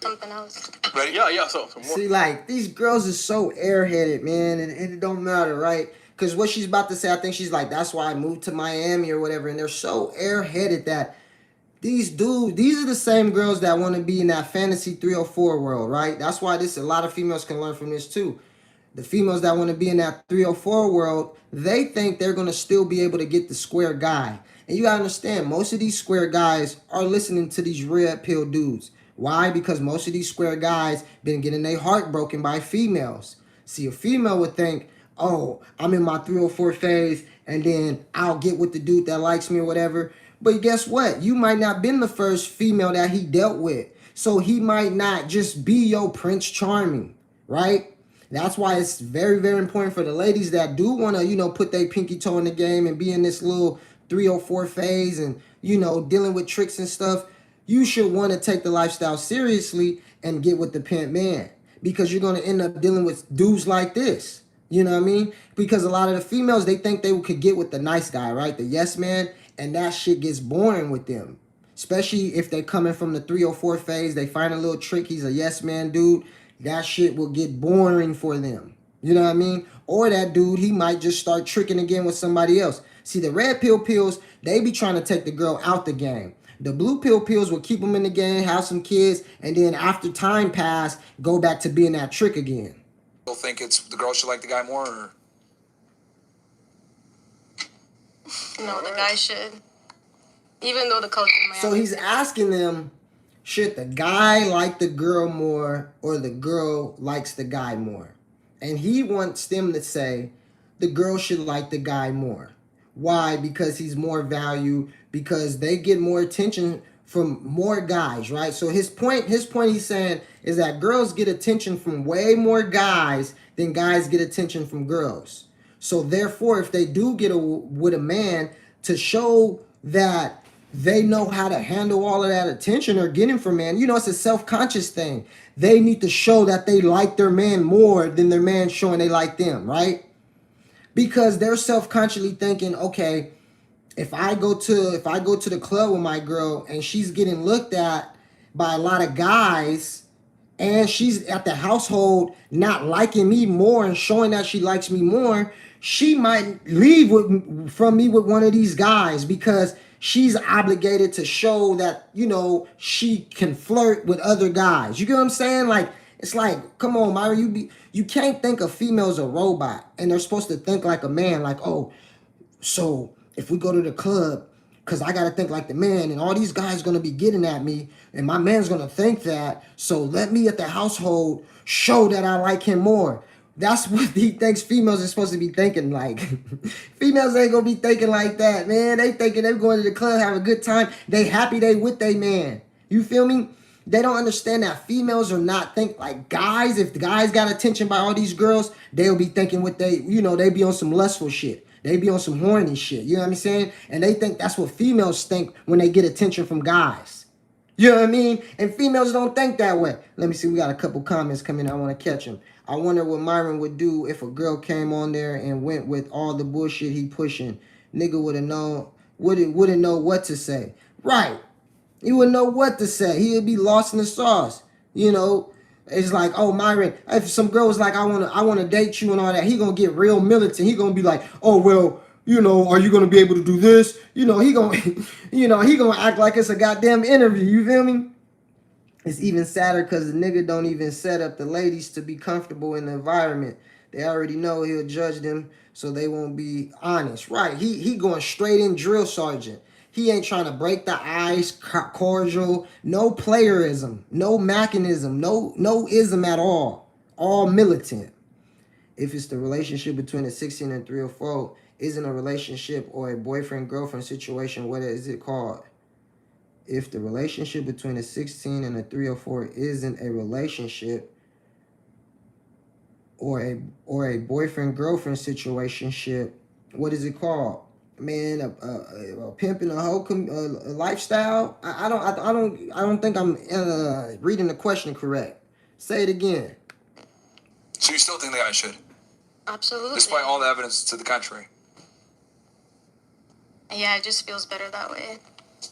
Something else.
Ready? Yeah. So more.
See, like, these girls are so airheaded, man, and it don't matter, right? Because what she's about to say, I think she's like, that's why I moved to Miami or whatever, and they're so airheaded that these are the same girls that want to be in that fantasy 304 world, right? That's why a lot of females can learn from this too. The females that want to be in that 304 world, they think they're going to still be able to get the square guy. And you got to understand, most of these square guys are listening to these red pill dudes. Why? Because most of these square guys been getting their heart broken by females. See, a female would think, oh, I'm in my 304 phase, and then I'll get with the dude that likes me or whatever. But guess what? You might not been the first female that he dealt with. So he might not just be your Prince Charming, right? That's why it's very, very important for the ladies that do want to, put their pinky toe in the game and be in this little 304 phase and, dealing with tricks and stuff. You should want to take the lifestyle seriously and get with the pimp man, because you're going to end up dealing with dudes like this. You know what I mean? Because a lot of the females, they think they could get with the nice guy, right? The yes man, and that shit gets boring with them. Especially if they're coming from the 304 phase, they find a little trick, he's a yes man dude. That shit will get boring for them. You know what I mean? Or that dude, he might just start tricking again with somebody else. See, the red pill pills, they be trying to take the girl out the game. The blue pill pills will keep them in the game, have some kids, and then after time pass, go back to being that trick again.
You'll think it's the girl should like the guy more, or?
No, the guy should. Even though the culture might.
So he's asking them, should the guy like the girl more or the girl likes the guy more? And he wants them to say the girl should like the guy more. Why? Because he's more value, because they get more attention from more guys, right? So his point he's saying is that girls get attention from way more guys than guys get attention from girls. So therefore, if they do get with a man, to show that they know how to handle all of that attention they're getting from man, it's a self-conscious thing. They need to show that they like their man more than their man showing they like them, right? Because they're self-consciously thinking, okay, if I go to the club with my girl and she's getting looked at by a lot of guys, and she's at the household not liking me more and showing that she likes me more, she might leave from me with one of these guys, because she's obligated to show that, she can flirt with other guys. You get what I'm saying? Like, it's like, come on, Myra, you can't think a female's a robot and they're supposed to think like a man. Like, oh, so if we go to the club, because I got to think like the man, and all these guys going to be getting at me, and my man's going to think that, so let me at the household show that I like him more. That's what he thinks females are supposed to be thinking like. Females ain't going to be thinking like that, man. They thinking they're going to the club, have a good time. They happy they with their man. You feel me? They don't understand that females are not think like guys. If the guys got attention by all these girls, they'll be thinking what they be on some lustful shit. They be on some horny shit. You know what I'm saying? And they think that's what females think when they get attention from guys. You know what I mean? And females don't think that way. Let me see. We got a couple comments coming. I want to catch them. I wonder what Myron would do if a girl came on there and went with all the bullshit he pushing. Nigga would have known, wouldn't know what to say. Right. He wouldn't know what to say. He'd be lost in the sauce. It's like, oh, Myron, if some girl was like, I wanna date you and all that, he gonna get real militant. He gonna be like, oh, well, are you gonna be able to do this? He gonna act like it's a goddamn interview. You feel me? It's even sadder because the nigga don't even set up the ladies to be comfortable in the environment. They already know he'll judge them, so they won't be honest. Right? He going straight in drill sergeant. He ain't trying to break the ice, cordial, no playerism, no mechanism, no ism at all. All militant. If it's the relationship between a 16 and 304 isn't a relationship or a boyfriend-girlfriend situation, what is it called? If the relationship between a 16 and a 304 isn't a relationship or a boyfriend-girlfriend situationship, what is it called? Man, a pimp and a hoe lifestyle. I don't think I'm reading the question correct. Say it again.
So you still think the guy should?
Absolutely.
Despite all the evidence to the contrary.
Yeah, it just feels better that way.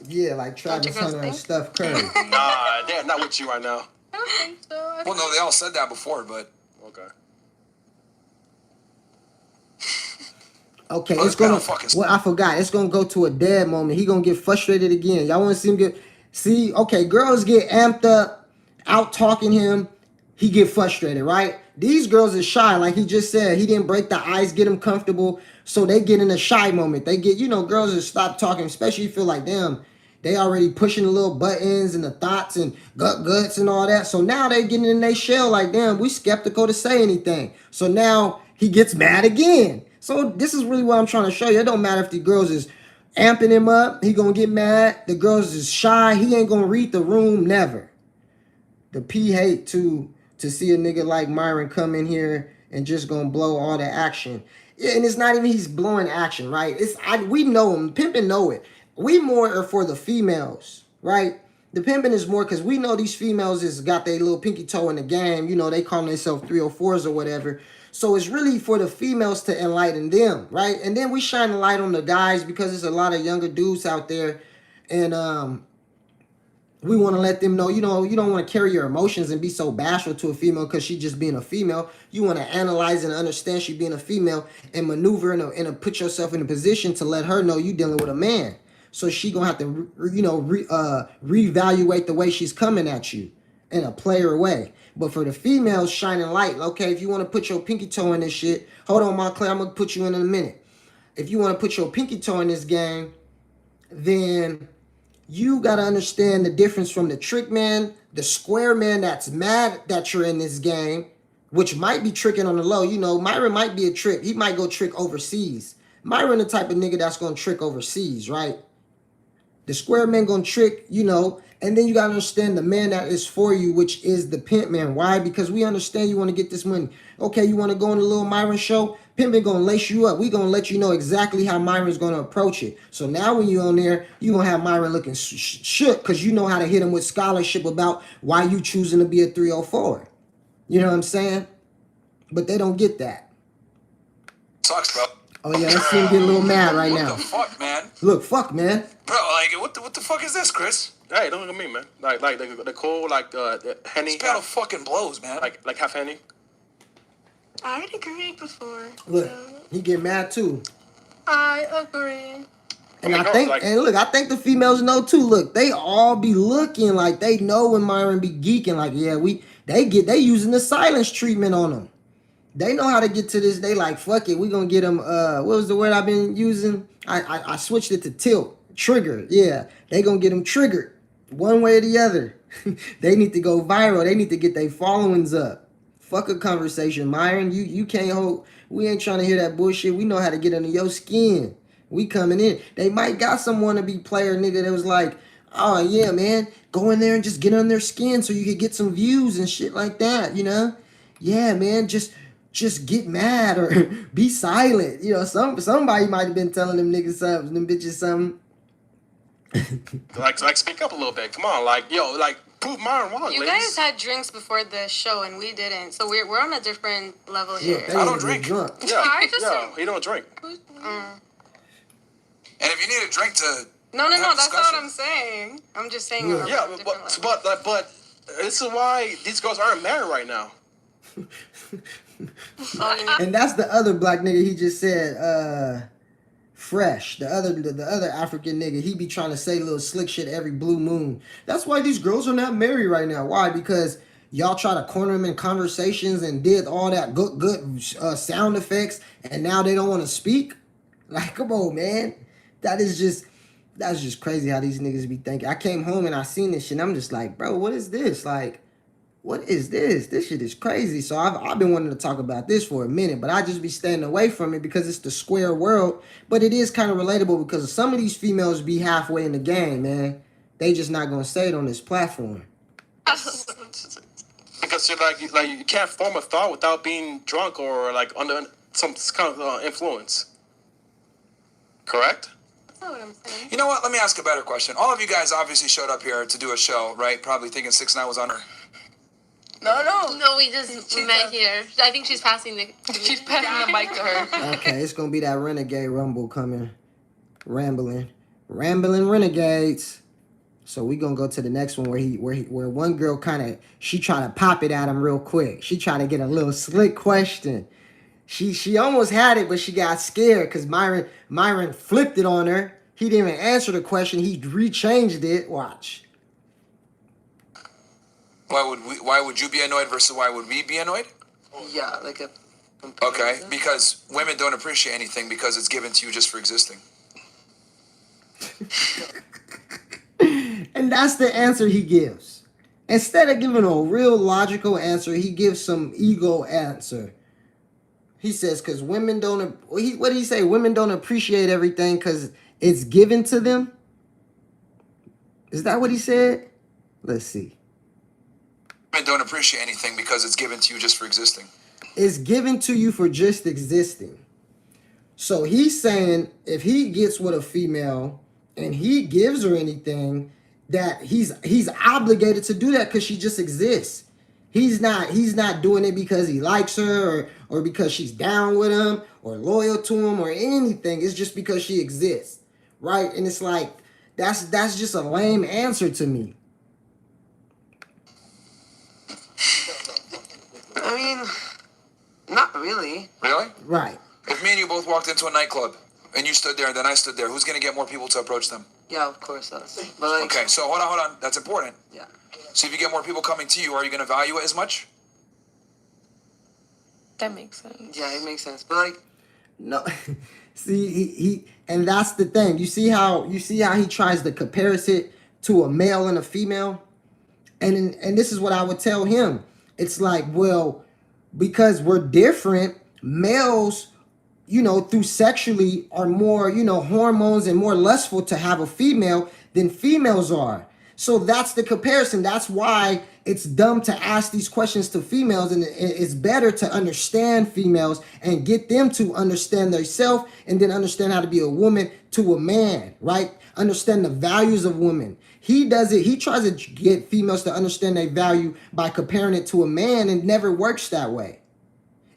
Yeah, like Travis Hunter and Steph Curry.
Nah, they're not with you right now.
I don't think so.
Well, no, they all said that before, but
Okay.
Okay, it's gonna. Well, I forgot. It's gonna go to a dead moment. He gonna get frustrated again. Y'all want to see him get? See, okay, girls get amped up, out talking him. He get frustrated, right? These girls is shy, like he just said. He didn't break the ice, get them comfortable, so they get in a shy moment. They get, girls just stop talking, especially you feel like them. They already pushing the little buttons and the thoughts and guts and all that. So now they getting in their shell like, damn, we skeptical to say anything. So now he gets mad again. So this is really what I'm trying to show you. It don't matter if the girls is amping him up. He gonna get mad. The girls is shy. He ain't gonna read the room, never. The P hate to see a nigga like Myron come in here and just gonna blow all the action. Yeah, and it's not even he's blowing action, right? We know him. Pimpin' know it. We more are for the females, right? The pimping is more because we know these females is got their little pinky toe in the game. They call themselves 304s or whatever. So it's really for the females to enlighten them, right? And then we shine the light on the guys because there's a lot of younger dudes out there. And we want to let them know, you don't want to carry your emotions and be so bashful to a female because she just being a female. You want to analyze and understand she being a female and maneuver and put yourself in a position to let her know you dealing with a man. So she gonna have to, reevaluate the way she's coming at you in a player way. But for the females, shining light. Okay, if you want to put your pinky toe in this shit, hold on, Montclair, I'm gonna put you in a minute. If you want to put your pinky toe in this game, then you got to understand the difference from the trick man, the square man that's mad that you're in this game, which might be tricking on the low. Myron might be a trick. He might go trick overseas. Myron the type of nigga that's going to trick overseas, right? The square man going to trick, and then you got to understand the man that is for you, which is the pimp man. Why? Because we understand you want to get this money. Okay, you want to go on the little Myron show? Pimp ain't going to lace you up. We going to let you know exactly how Myron's going to approach it. So now when you on there, you going to have Myron looking shook because you know how to hit him with scholarship about why you choosing to be a 304. You know what I'm saying? But they don't get that.
Sucks, bro.
Oh, yeah, let's see him get a little mad right now.
What the fuck, man?
Look, fuck, man.
Bro, what the fuck is this, Chris?
Hey, don't look at me, man. Like the cool, the Henny.
This battle fucking blows, man.
Like half Henny.
I agreed before.
Look, he get mad too.
I agree.
And I think the females know too. Look, they all be looking like they know when Myron be geeking. Like, yeah, they using the silence treatment on them. They know how to get to this. They like, fuck it, we gonna get them. What was the word I've been using? I switched it to tilt, trigger. Yeah, they gonna get them triggered one way or the other. They need to go viral. They need to get their followings up. Fuck a conversation, Myron. You can't hold. We ain't trying to hear that bullshit. We know how to get under your skin. We coming in. They might got some wannabe player nigga that was like, oh yeah, man, go in there and just get on their skin so you could get some views and shit like that. Yeah, man, just get mad or be silent. Somebody might have been telling them niggas something, them bitches something.
like speak up a little bit. Come on, prove Myron wrong.
You guys had drinks before the show and we didn't, so we're on a different level here.
I
don't drink.
Drunk.
Yeah, he don't drink.
And if you need a drink to
no, that's not what I'm saying. I'm just saying.
Yeah, but this is why these girls aren't married right now.
And that's the other black nigga he just said, Fresh. The other African nigga, he be trying to say little slick shit every blue moon. That's why these girls are not married right now. Why? Because y'all try to corner them in conversations and did all that good sound effects, and now they don't want to speak. Like, come on, man. That's just crazy how these niggas be thinking. I came home and I seen this shit, and I'm just like, bro, what is this? Like, what is this? This shit is crazy. So I've been wanting to talk about this for a minute, but I just be staying away from it because it's the square world. But it is kind of relatable because some of these females be halfway in the game, man. They just not gonna say it on this platform.
Because you're like you can't form a thought without being drunk or under some kind of influence. Correct?
That's not what I'm saying.
You know what? Let me ask a better question. All of you guys obviously showed up here to do a show, right? Probably thinking 6ix9ine was on her.
No, we just met here. I think she's passing the.
She's passing the mic to her.
Okay, it's gonna be that renegade rumble coming, rambling renegades. So we gonna go to the next one where one girl she try to pop it at him real quick. She try to get a little slick question. She almost had it, but she got scared because Myron flipped it on her. He didn't even answer the question. He rechanged it. Watch.
Why would you be annoyed versus why would we be annoyed?
Yeah, like a
Okay,
comparison.
because women don't appreciate anything because it's given to you just for existing.
And that's the answer he gives. Instead of giving a real logical answer, he gives some ego answer. He says, because women don't, what did he say? Women don't appreciate everything because it's given to them? Is that what he said? Let's see.
Women don't appreciate anything because it's given to you just for existing.
It's given to you for just existing. So he's saying if he gets with a female and he gives her anything, that he's obligated to do that because she just exists. He's not doing it because he likes her or because she's down with him or loyal to him or anything. It's just because she exists. Right? And it's like that's just a lame answer to me.
I mean, not really.
Really?
Right.
If me and you both walked into a nightclub and you stood there and then I stood there, who's going to get more people to approach them?
Yeah, of course us. But like,
Okay, so hold on. That's important.
yeah,
So if you get more people coming to you, are you going to value it as much?
That makes sense.
yeah, it makes sense. But like,
No. See, he and that's the thing. You see how he tries to compare it to a male and a female? And this is what I would tell him. It's like, well, because we're different, males, through sexually are more, hormones and more lustful to have a female than females are. So that's the comparison. That's why it's dumb to ask these questions to females, and it's better to understand females and get them to understand themselves and then understand how to be a woman to a man, right? Understand the values of women. He does it. He tries to get females to understand their value by comparing it to a man, and it never works that way.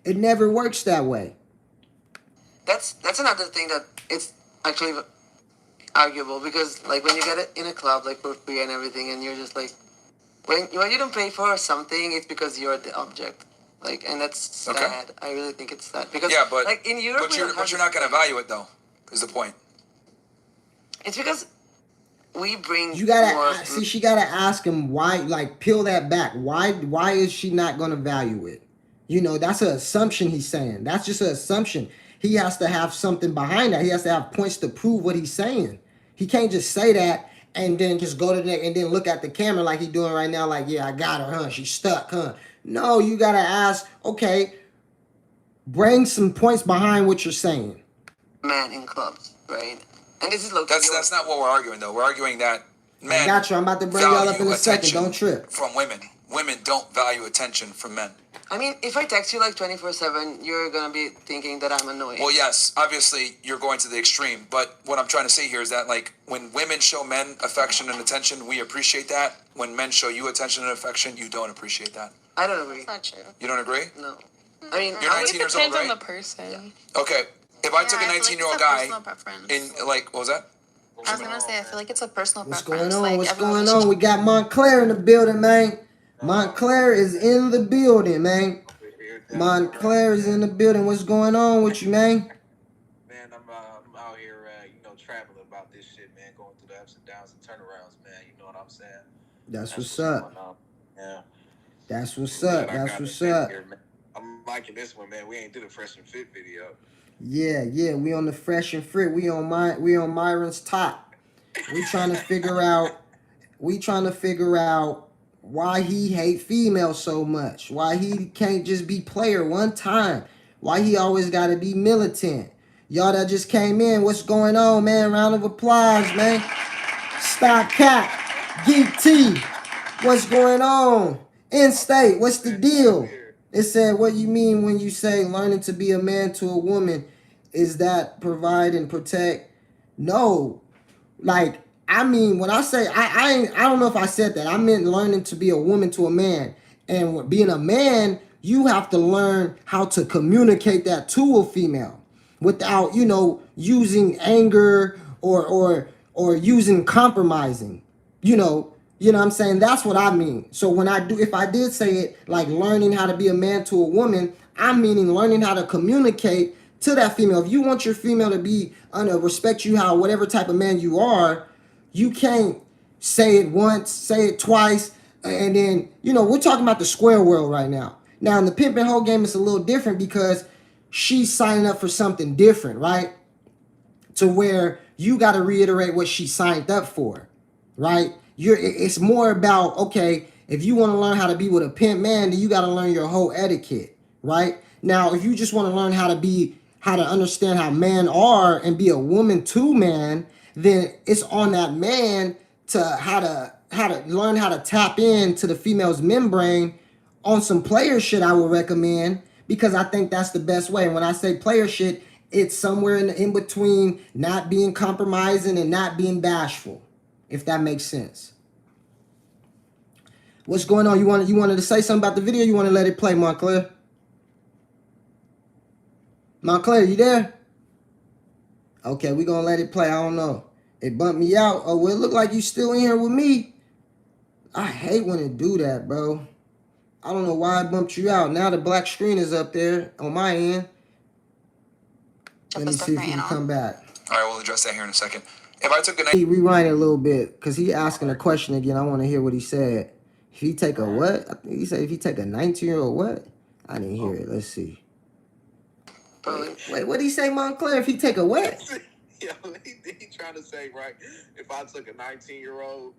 It never works that way.
that's another thing that it's actually arguable because like when you get it in a club like for free and everything, and you're just like, when you don't pay for something, it's because you're the object. Like, and that's sad.
Okay.
I really think it's sad because
Yeah, but
like in Europe,
but you're not going to value it though. Is the point?
it's because we bring
You gotta
more.
see. She gotta ask him why. Like, peel that back. Why is she not gonna value it? That's an assumption he's saying. That's just an assumption. He has to have something behind that. He has to have points to prove what he's saying. He can't just say that and then just go to the next and then look at the camera like he's doing right now. Like, yeah, I got her, huh? She's stuck, huh? No, you gotta ask. Okay, bring some points behind what you're saying.
Man in clubs, right? And this is low.
That's not what we're arguing though. We're arguing that men
I got you. I'm about to bring y'all up in
value
a second.
attention
Don't trip.
from women. Women don't value attention from men.
I mean, if I text you like 24/7, you're gonna be thinking that I'm annoying.
Well, yes, obviously you're going to the extreme, but what I'm trying to say here is that like when women show men affection and attention, we appreciate that. When men show you attention and affection, you don't appreciate that.
I don't agree.
It's not true.
You don't agree?
No. I mean,
You're
I
19
think it
years old,
depends on
right?
the person.
Okay. If I took a
Yeah, I feel like
19-year-old
it's a
guy
personal preference.
in like what was that?
I was gonna say I feel like it's a personal
What's
preference.
going on?
Like,
What's
everyone
going on? We got Montclair in the building, man. Montclair is in the building, man. Montclair is in the building. What's going on with you, man?
Man, I'm out here, traveling about this shit, man, going through the ups and downs and turnarounds, man. You know what I'm saying?
That's what's up.
going on. Yeah.
That's what's
Man,
up.
I
That's
got
what's
the
up.
here, man. I'm liking this one, man. We ain't do the Fresh and Fit video.
Yeah. We on the fresh and fit. We on Myron's top. We trying to figure out why he hate females so much. Why he can't just be player one time. Why he always got to be militant. Y'all that just came in, what's going on, man? Round of applause, man. Stop Cap. Geek T. What's going on? In-state, what's the deal? It said, what you mean when you say learning to be a man to a woman, is that provide and protect? No. Like, I mean, when I say, I don't know if I said that. I meant learning to be a woman to a man. And being a man, you have to learn how to communicate that to a female without, using anger or using compromising, you know what I'm saying? That's what I mean. So if I did say it like learning how to be a man to a woman, I'm meaning learning how to communicate to that female. If you want your female to be, respect you how whatever type of man you are, you can't say it once, say it twice, and then, we're talking about the square world right now. Now, in the pimp and hoe game, it's a little different because she's signing up for something different, right? To where you got to reiterate what she signed up for, right? It's more about, okay, if you want to learn how to be with a pimp man, then you got to learn your whole etiquette, right? Now, if you just want to learn how to understand how men are and be a woman to man, then it's on that man to how to learn how to tap into the female's membrane on some player shit. I would recommend, because I think that's the best way. And when I say player shit, it's somewhere in between not being compromising and not being bashful, if that makes sense. What's going on? You wanted to say something about the video? Or you want to let it play, Montclair? Montclair, you there? Okay, we gonna let it play. I don't know. It bumped me out. Oh, well, it look like you still in here with me. I hate when it do that, bro. I don't know why I bumped you out. Now the black screen is up there on my end. Let me see if you can come back.
All right, we'll address that here in a second. If I took a
He rewind it a little bit because he asking a question again. I want to hear what he said. If he take a what? I think he said if he take a 19-year-old what? I didn't hear it. Let's see. Wait, what did he say, Montclair? If he take a what?
Yo, he trying to say, right, if I took a 19-year-old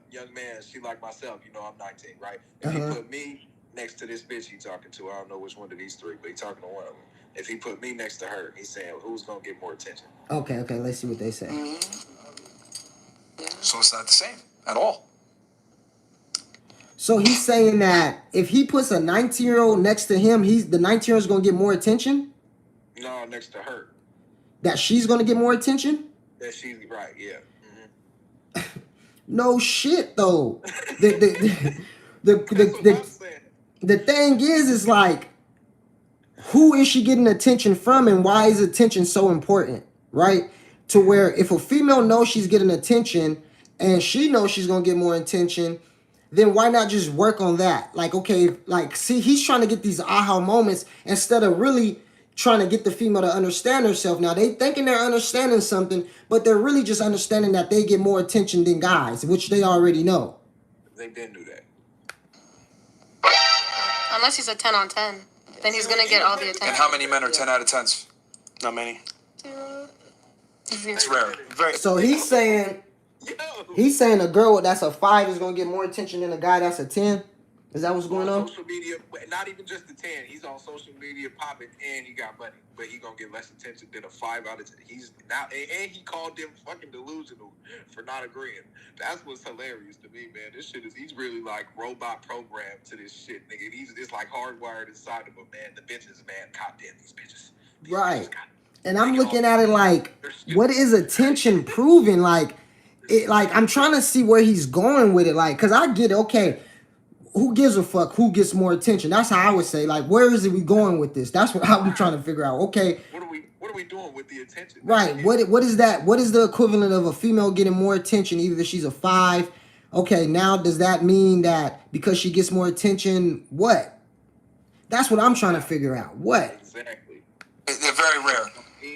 young man, she like myself, you know I'm 19, right? If he put me next to this bitch he talking to, I don't know which one of these three, but he talking to one of them. If he put me next to her, he's saying, who's going to get more attention?
Okay, let's see what they say.
So it's not the same at all.
So he's saying that if he puts a 19-year-old next to him, the 19-year-old's going to get more attention?
No, next to her.
That she's going to get more attention?
That she's right, yeah.
No shit, though. The thing is like, who is she getting attention from, and why is attention so important, right? To where if a female knows she's getting attention and she knows she's going to get more attention, then why not just work on that? Like, okay, like, see, he's trying to get these aha moments instead of really trying to get the female to understand herself. Now, they thinking they're understanding something, but they're really just understanding that they get more attention than guys, which they already know.
They didn't do that.
Unless he's a 10 on 10. Then he's going to get all the attention.
And how many men are 10 out of 10s?
Not many.
It's rare.
So he's saying a girl that's a 5 is going to get more attention than a guy that's a 10? Is that what's going on?
Social media, not even just the 10. He's on social media popping and he got money, but he gonna get less attention than a 5 out of 10. He's now, and he called them fucking delusional for not agreeing. That's what's hilarious to me, man. This shit he's really like robot programmed to this shit, nigga. It's like hardwired inside of him, man. The bitches, man. Goddamn these bitches.
Right. And I'm looking at it like, what is attention proving? Like, I'm trying to see where he's going with it. Like, cause I get it, okay. Who gives a fuck who gets more attention? That's how I would say. Like, where is we going with this? That's what I'm trying to figure out. Okay.
What are we doing with the attention?
Right. What is that? What is the equivalent of a female getting more attention, either she's a 5? Okay, now does that mean that because she gets more attention, what? That's what I'm trying to figure out. What?
Exactly.
They're very rare.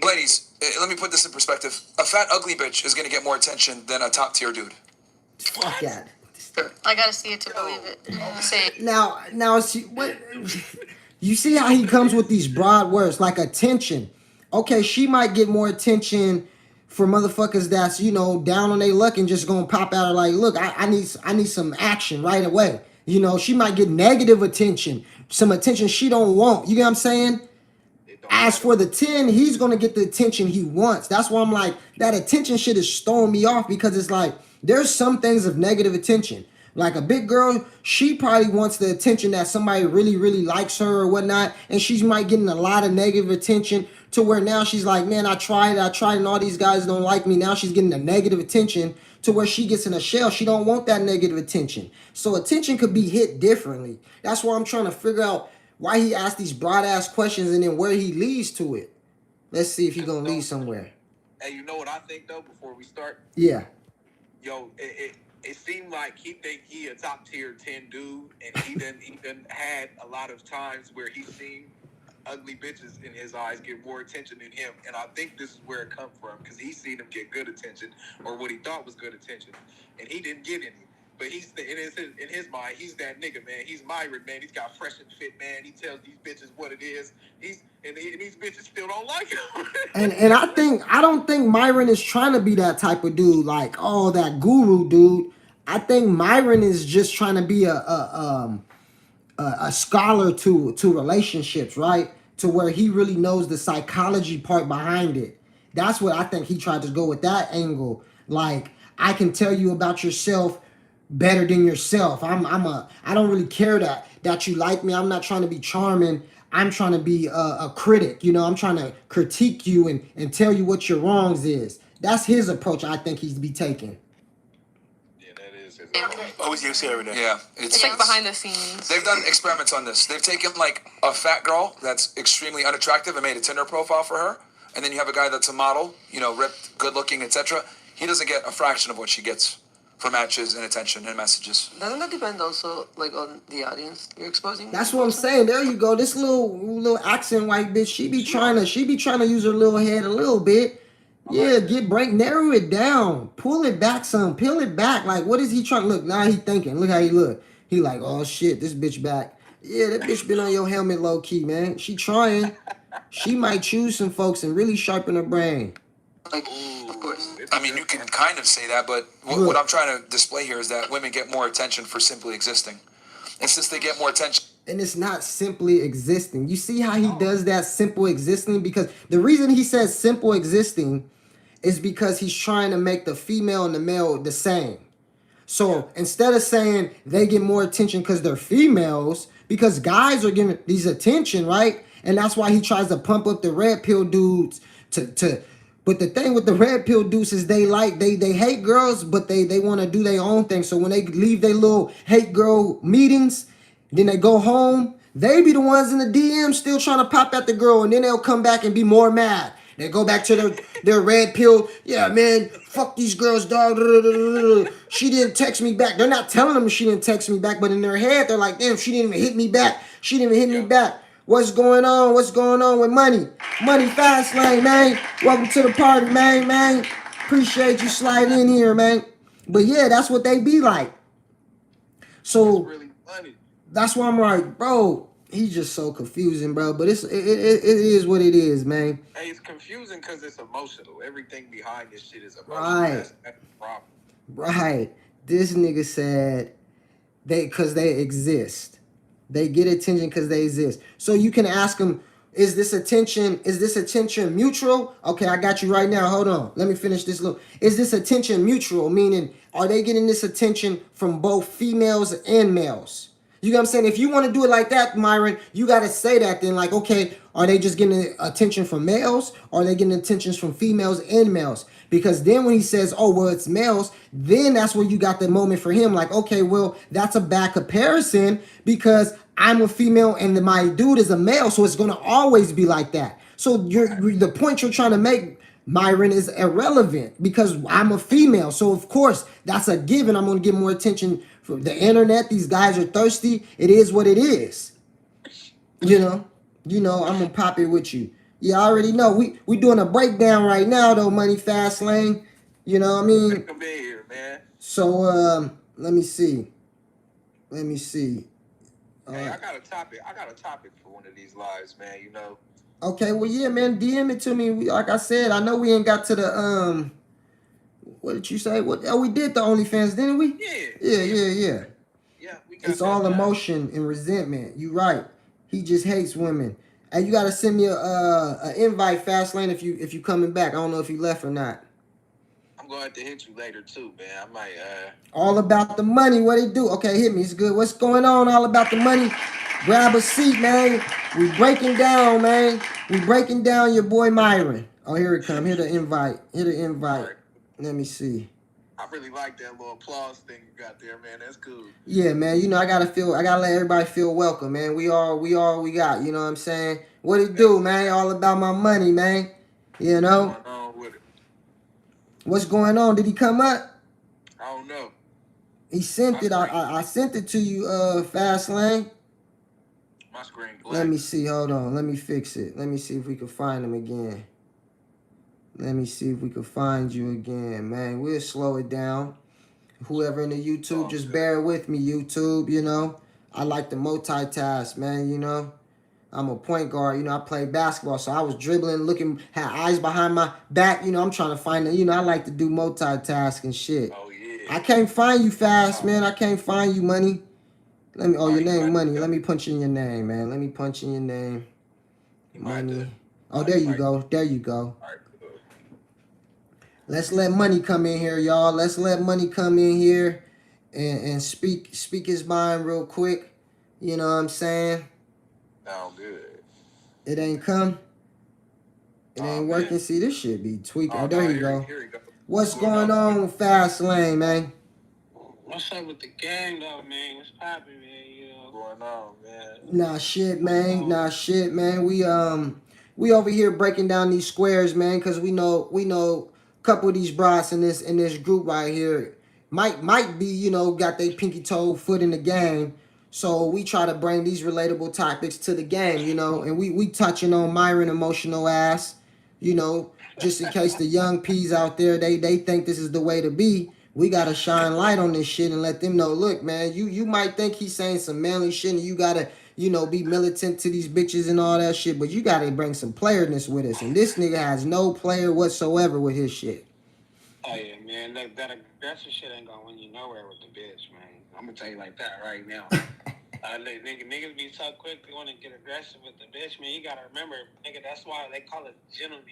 Ladies, let me put this in perspective. A fat, ugly bitch is going to get more attention than a top-tier dude.
Fuck that.
I gotta see it to believe it. Say it.
Now, see what? You see how he comes with these broad words like attention. Okay, she might get more attention for motherfuckers that's down on their luck and just gonna pop out like, look, I need some action right away. She might get negative attention, some attention she don't want. You get what I'm saying? As for the 10, he's gonna get the attention he wants. That's why I'm like, that attention shit is throwing me off, because it's like, there's some things of negative attention. Like a big girl, she probably wants the attention that somebody really, really likes her or whatnot. And she might getting a lot of negative attention to where now she's like, man, I tried and all these guys don't like me. Now she's getting the negative attention to where she gets in a shell. She don't want that negative attention. So attention could be hit differently. That's why I'm trying to figure out why he asked these broad ass questions and then where he leads to it. Let's see if he's going to lead somewhere.
Hey, you know what I think though, before we start?
Yeah.
Yo, it seemed like he think he a top tier 10 dude, and he done had a lot of times where he's seen ugly bitches in his eyes get more attention than him, and I think this is where it come from, because he seen them get good attention, or what he thought was good attention, and he didn't get any. But he's in his mind, he's that nigga, man. He's Myron, man. He's got fresh and fit, man. He tells these bitches what it is. And these bitches still don't like him.
and I don't think Myron is trying to be that type of dude, like, oh, that guru dude. I think Myron is just trying to be a scholar to relationships, right? To where he really knows the psychology part behind it. That's what I think he tried to go with that angle. Like, I can tell you about yourself better than yourself. I don't really care that you like me. I'm not trying to be charming. I'm trying to be a critic. You know, I'm trying to critique you and tell you what your wrongs is. That's his approach. I think he's be taking.
Yeah, that is his
Always you see every day.
Yeah,
It's like behind the scenes.
They've done experiments on this. They've taken like a fat girl that's extremely unattractive and made a Tinder profile for her, and then you have a guy that's a model, you know, ripped, good looking, etc. He doesn't get a fraction of what she gets for matches and attention and messages.
Doesn't that depend also like on the audience you're exposing?
That's what I'm saying. There you go. This little accent white bitch, she be trying to use her little head a little bit. Yeah, narrow it down, pull it back some, peel it back. Like, what is he trying to look? Now he thinking. Look how he look. He like, oh shit, this bitch back. Yeah, that bitch been on your helmet low key, man. She trying. She might choose some folks and really sharpen her brain.
Like, of course.
I mean, you can kind of say that, but what I'm trying to display here is that women get more attention for simply existing. And since they get more attention...
And it's not simply existing. You see how he does that simple existing? Because the reason he says simple existing is because he's trying to make the female and the male the same. So instead of saying they get more attention because they're females, because guys are getting these attention, right? And that's why he tries to pump up the red pill dudes to but the thing with the red pill dudes is they hate girls, but they want to do their own thing. So when they leave their little hate girl meetings, then they go home, they be the ones in the DM still trying to pop at the girl, and then they'll come back and be more mad. They go back to their red pill. Yeah, man, fuck these girls, dog. She didn't text me back. They're not telling them she didn't text me back, but in their head, they're like, damn, she didn't even hit me back. She didn't even hit me back. What's going on? What's going on with money? Money fast lane, man. Welcome to the party, man. Appreciate you sliding in here, man. But yeah, that's what they be like. So
really funny.
That's why I'm like, bro, he's just so confusing, bro. But it is what it is, man.
Hey, it's confusing because it's emotional. Everything behind this shit is emotional.
Right.
That's the problem.
Right. This nigga said because they exist. They get attention because they exist. So you can ask them, is this attention mutual? Okay, I got you right now. Hold on. Let me finish this little. Is this attention mutual? Meaning, are they getting this attention from both females and males? You know what I'm saying? If you want to do it like that, Myron, you got to say that then. Like, okay, are they just getting attention from males? Or are they getting attention from females and males? Because then when he says, oh, well, it's males, then that's where you got the moment for him. Like, okay, well, that's a bad comparison because I'm a female and my dude is a male. So it's going to always be like that. So the point you're trying to make, Myron, is irrelevant because I'm a female. So, of course, that's a given. I'm going to get more attention from the internet. These guys are thirsty. It is what it is. You know, I'm going to pop it with you. Yeah, I already know. We doing a breakdown right now, though, Money Fast Lane. You know what I mean?
Come in here, man.
So, let me see.
Hey, I got a topic for one of these lives, man, you know.
Okay, well, yeah, man, DM it to me. Like I said, I know we ain't got to the, what did you say? We did the OnlyFans, didn't we?
Yeah.
Yeah,
we got
it's all emotion and resentment. You right. He just hates women. Hey, you gotta send me a invite, Fastlane, if you coming back. I don't know if you left or not.
I'm going to have to hit you later, too, man. I might,
All about the money. What it do? Okay, hit me. It's good. What's going on? All about the money. Grab a seat, man. We breaking down, man. We breaking down your boy Myron. Oh, here it come. Here the invite. Right. Let me see.
I really like that little applause thing you got there, man. That's cool.
Yeah, man. You know, I gotta let everybody feel welcome, man. We all we got. You know what I'm saying? What it do, man? All about my money, man. You know.
What's going on with it?
What's going on? Did he come up?
I don't know.
He sent it. I sent it to you, Fastlane.
My screen blank.
Let me see. Hold on. Let me fix it. Let me see if we can find him again. Let me see if we can find you again, man. We'll slow it down. Whoever in the YouTube, just bear with me, YouTube, you know. I like to multitask, man, you know. I'm a point guard, you know, I play basketball, so I was dribbling, looking, had eyes behind my back, you know, I'm trying to find it, you know, I like to do multitasking shit.
Oh yeah.
I can't find you fast, man. I can't find you, Money. Let me, your name, Money. Let me punch in your name, man. Let me punch in your name. Money. Oh, there you go. There you go. Let's let Money come in here, y'all. Let's let Money come in here and speak his mind real quick. You know what I'm saying?
Sound good.
It ain't come. It ain't working. See, this shit be tweaking. Oh, there you go.
Here you go.
What's going on, Fast Lane, man?
What's up with the gang, though, man? What's poppin', man? You know,
Going on, man.
Nah, shit, man. Nah, shit, man. We over here breaking down these squares, man, because we know a couple of these broads in this group right here might be, you know, got their pinky toe foot in the game. So we try to bring these relatable topics to the game, you know, and we touching on Myron emotional ass, you know, just in case the young P's out there, they think this is the way to be. We gotta shine light on this shit and let them know, look, man, you might think he's saying some manly shit and you gotta, you know, be militant to these bitches and all that shit, but you gotta bring some playerness with us. And this nigga has no player whatsoever with his shit.
oh yeah, man. Look, that aggressive shit ain't gonna win you nowhere with the bitch, man. I'm gonna tell you like that right now. Look, niggas be so quick to want to get aggressive with the bitch, man. You gotta remember, nigga, that's why they call it gentleman.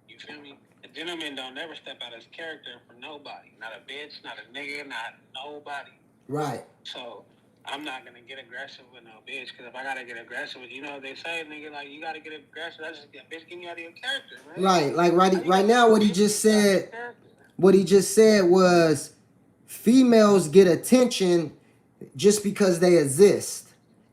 You feel me? A gentleman don't never step out his character for nobody. Not a bitch, not a nigga, not nobody.
Right.
So I'm not gonna get aggressive with no bitch, because if I gotta get aggressive with, you know, they say, nigga, like, you gotta get aggressive. That's just, bitch, get me out of your character, man.
Right. Like right now, what he just said was females get attention just because they exist,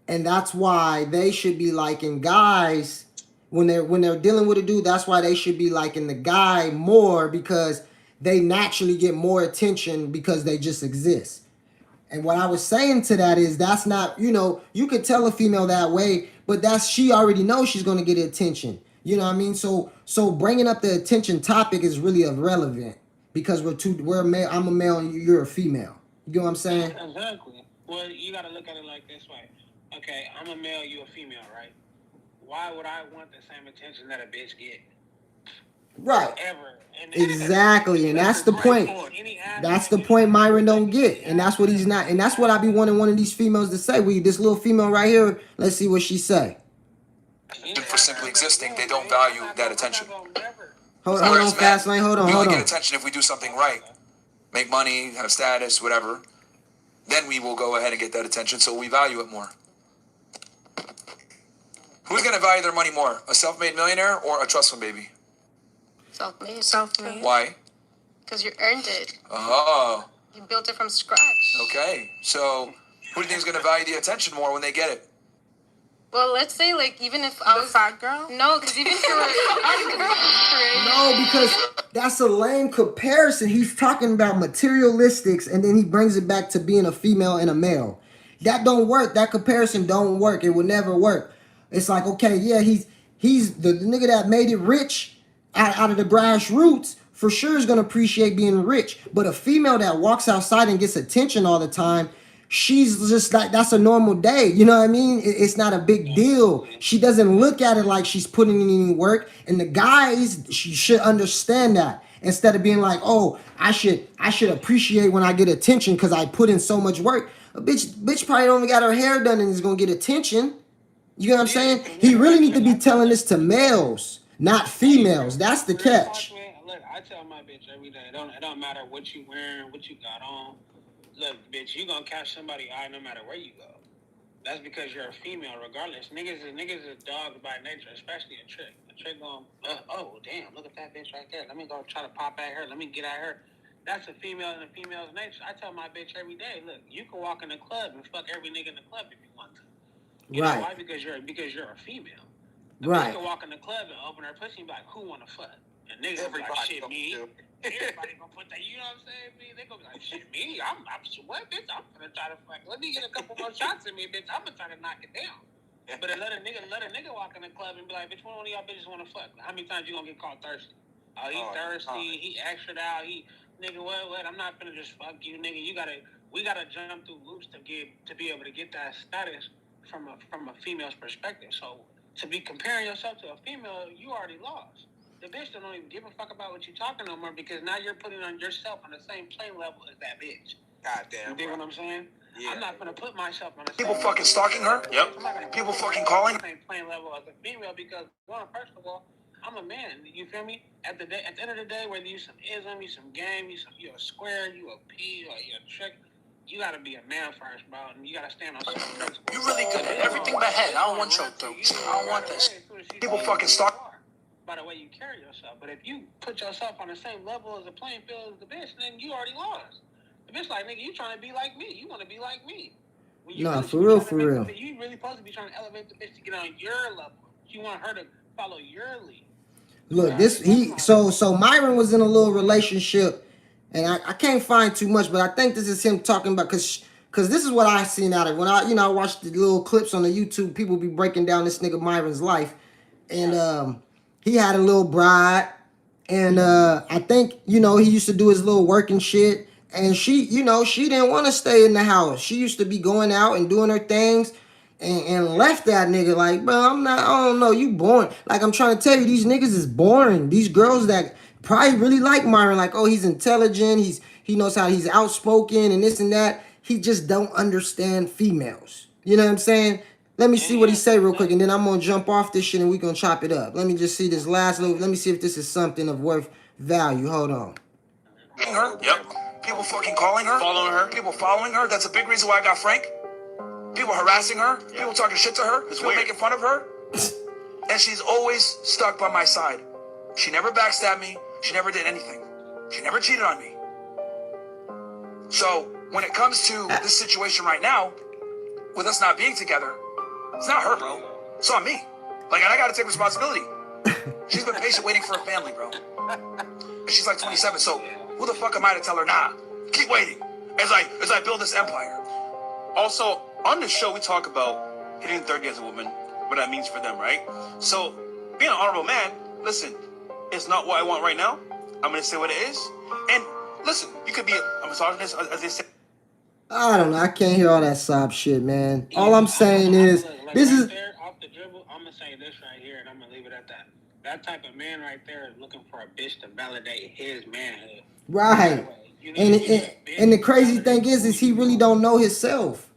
and that's why they should be liking guys when they're dealing with a dude. That's why they should be liking the guy more, because they naturally get more attention because they just exist. And what I was saying to that is, that's not, you know, you could tell a female that way, but she already knows she's going to get attention. You know what I mean? So bringing up the attention topic is really irrelevant, because we're male. I'm a male and you're a female. You get what I'm saying?
Exactly. Well, you got to look at it like this way. Okay, I'm a male, you a female, right? Why would I want the same attention that a bitch get?
Right.
Ever.
Exactly, and that's the point. That's the point Myron don't get, and that's what he's not. And that's what I be wanting one of these females to say. This little female right here. Let's see what she say.
For simply existing, they don't value that attention.
Hold on, Fast Lane. Hold on.
We only get attention if we do something right, make money, have status, whatever. Then we will go ahead and get that attention, so we value it more. Who's gonna value their money more, a self-made millionaire or a trust fund baby?
Self-made. Self-made.
Why?
Because you earned it.
Oh.
You built it from scratch.
Okay. So who do you think is going to value the attention more when they get it?
Well, let's say, like, even if I was fat girl. No, because even if you were
no, because that's a lame comparison. He's talking about materialistics, and then he brings it back to being a female and a male. That don't work. That comparison don't work. It will never work. It's like, okay, yeah, he's the nigga that made it rich out of the grassroots, for sure is gonna appreciate being rich. But a female that walks outside and gets attention all the time, she's just like, that's a normal day. You know what I mean? It's not a big deal. She doesn't look at it like she's putting in any work. And the guys, she should understand that. Instead of being like, oh, I should appreciate when I get attention because I put in so much work. A bitch probably only got her hair done and is gonna get attention. You know what I'm saying? He really need to be telling this to males, not females. That's the catch.
Look, I tell my bitch every day, it don't matter what you wearing, what you got on. Look, bitch, you gonna catch somebody's eye no matter where you go. That's because you're a female, regardless. Niggas is dogs by nature, especially a trick. A trick going, oh damn, look at that bitch right there. Let me go try to pop at her. Let me get at her. That's a female in a female's nature. I tell my bitch every day, look, you can walk in the club and fuck every nigga in the club if you want to. You know why? Because you're a female.
Right.
You can walk in the club and open her pussy and be like, who wanna fuck? And niggas be like, shit, me. Everybody gonna put that, you know what I'm saying? Me, they gonna be like, shit, me. I'm what, bitch? I'm gonna try to fuck. Let me get a couple more shots in me, bitch. I'm gonna try to knock it down. But let a nigga walk in the club and be like, bitch, one of y'all bitches wanna fuck. How many times you gonna get caught thirsty? Oh, he thirsty. He extra out. He nigga, what? I'm not gonna just fuck you, nigga. We gotta jump through loops to be able to get that status from a female's perspective. So to be comparing yourself to a female, you already lost. The bitch don't even give a fuck about what you're talking no more because now you're putting on yourself on the same playing level as that bitch.
Goddamn.
You dig what I'm saying? Yeah. I'm not gonna put myself on the
People
same
fucking stalking her.
Yep.
People fucking calling her.
Same playing level as a female because one, first of all, I'm a man. You feel me? At the end of the day, whether you some ism, you some game, you a square, you a P, or you a trick, you gotta be a man first, bro, and you gotta stand on certain principles.
You really good at everything but head. I don't want your throat. I don't want this. People fucking stalk.
By the way you carry yourself, but if you put yourself on the same level as the playing field as the bitch, then you already lost. The bitch like, nigga, you trying to be like me. You want to be like me.
Nah, for real.
You really supposed to be trying to elevate the bitch to get on your level. You want her to follow your lead.
Look, so Myron was in a little relationship, and I can't find too much, but I think this is him talking about because this is what I seen out of when I watched the little clips on the YouTube. People be breaking down this nigga Myron's life, and he had a little bride, and I think he used to do his little work and shit. And she didn't want to stay in the house. She used to be going out and doing her things and left that nigga like, bro, I don't know, you boring. Like, I'm trying to tell you, these niggas is boring. These girls that probably really like Myron, like, oh, he's intelligent, he knows how he's outspoken and this and that. He just don't understand females. You know what I'm saying? Let me see what he say real quick, and then I'm going to jump off this shit and we going to chop it up. Let me just see this last little, let me see if this is something of worth value. Hold on.
Her. Yep. People fucking calling her.
Following her.
People following her. That's a big reason why I got Frank. People harassing her. Yeah. People talking shit to her. People making fun of her. And she's always stuck by my side. She never backstabbed me. She never did anything. She never cheated on me. So when it comes to this situation right now, with us not being together, it's not her, bro. It's on me. Like, and I gotta take responsibility. She's been patient waiting for a family, bro. And she's like 27, so who the fuck am I to tell her, nah, keep waiting as I build this empire?
Also, on the show, we talk about hitting 30 as a woman, what that means for them, right? So, being an honorable man, listen, it's not what I want right now. I'm going to say what it is. And listen, you could be a misogynist, as they say.
I don't know. I can't hear all that sob shit, man. All I'm saying is, this is...
There, off the dribble, I'm going to say this right here, and I'm going to leave it at that. That type of man right there is looking for a bitch to validate his manhood.
Right. And the crazy thing is he really don't know himself.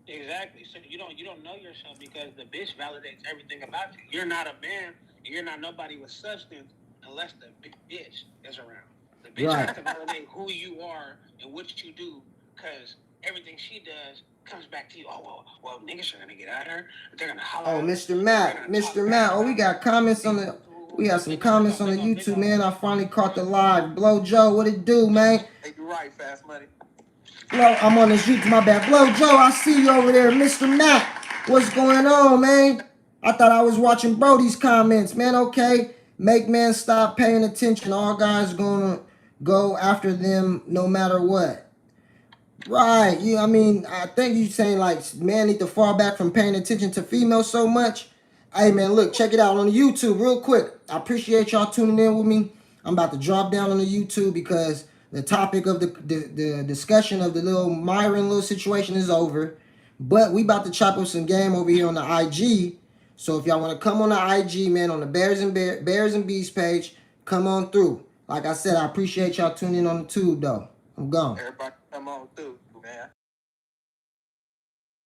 Exactly. So you don't know yourself because the bitch validates everything about you. You're not a man, and you're not nobody with substance unless the bitch is around. The bitch has to validate who you are and what you do, because everything she does comes back to you. Oh, well, niggas are gonna get at her. They're gonna holler.
Oh, Mr. Matt. Oh, we got comments on the. We got some comments on the YouTube, man. I finally caught the live. Blow Joe, what it do, man?
Hey, you right, Fast Money.
I'm on this YouTube, my bad. Blow Joe, I see you over there. Mr. Matt, what's going on, man? I thought I was watching Brody's comments, man. Okay. Make man stop paying attention. All guys gonna go after them no matter what. Right. I mean, I think you saying like man need to fall back from paying attention to females so much. Hey, man, look, check it out on the YouTube real quick. I appreciate y'all tuning in with me. I'm about to drop down on the YouTube because the topic of the discussion of the little Myron little situation is over. But we about to chop up some game over here on the IG. So if y'all want to come on the IG, man, on the Bears and Bees page, come on through. Like I said, I appreciate y'all tuning in on the tube, though. I'm gone.
Everybody come on through.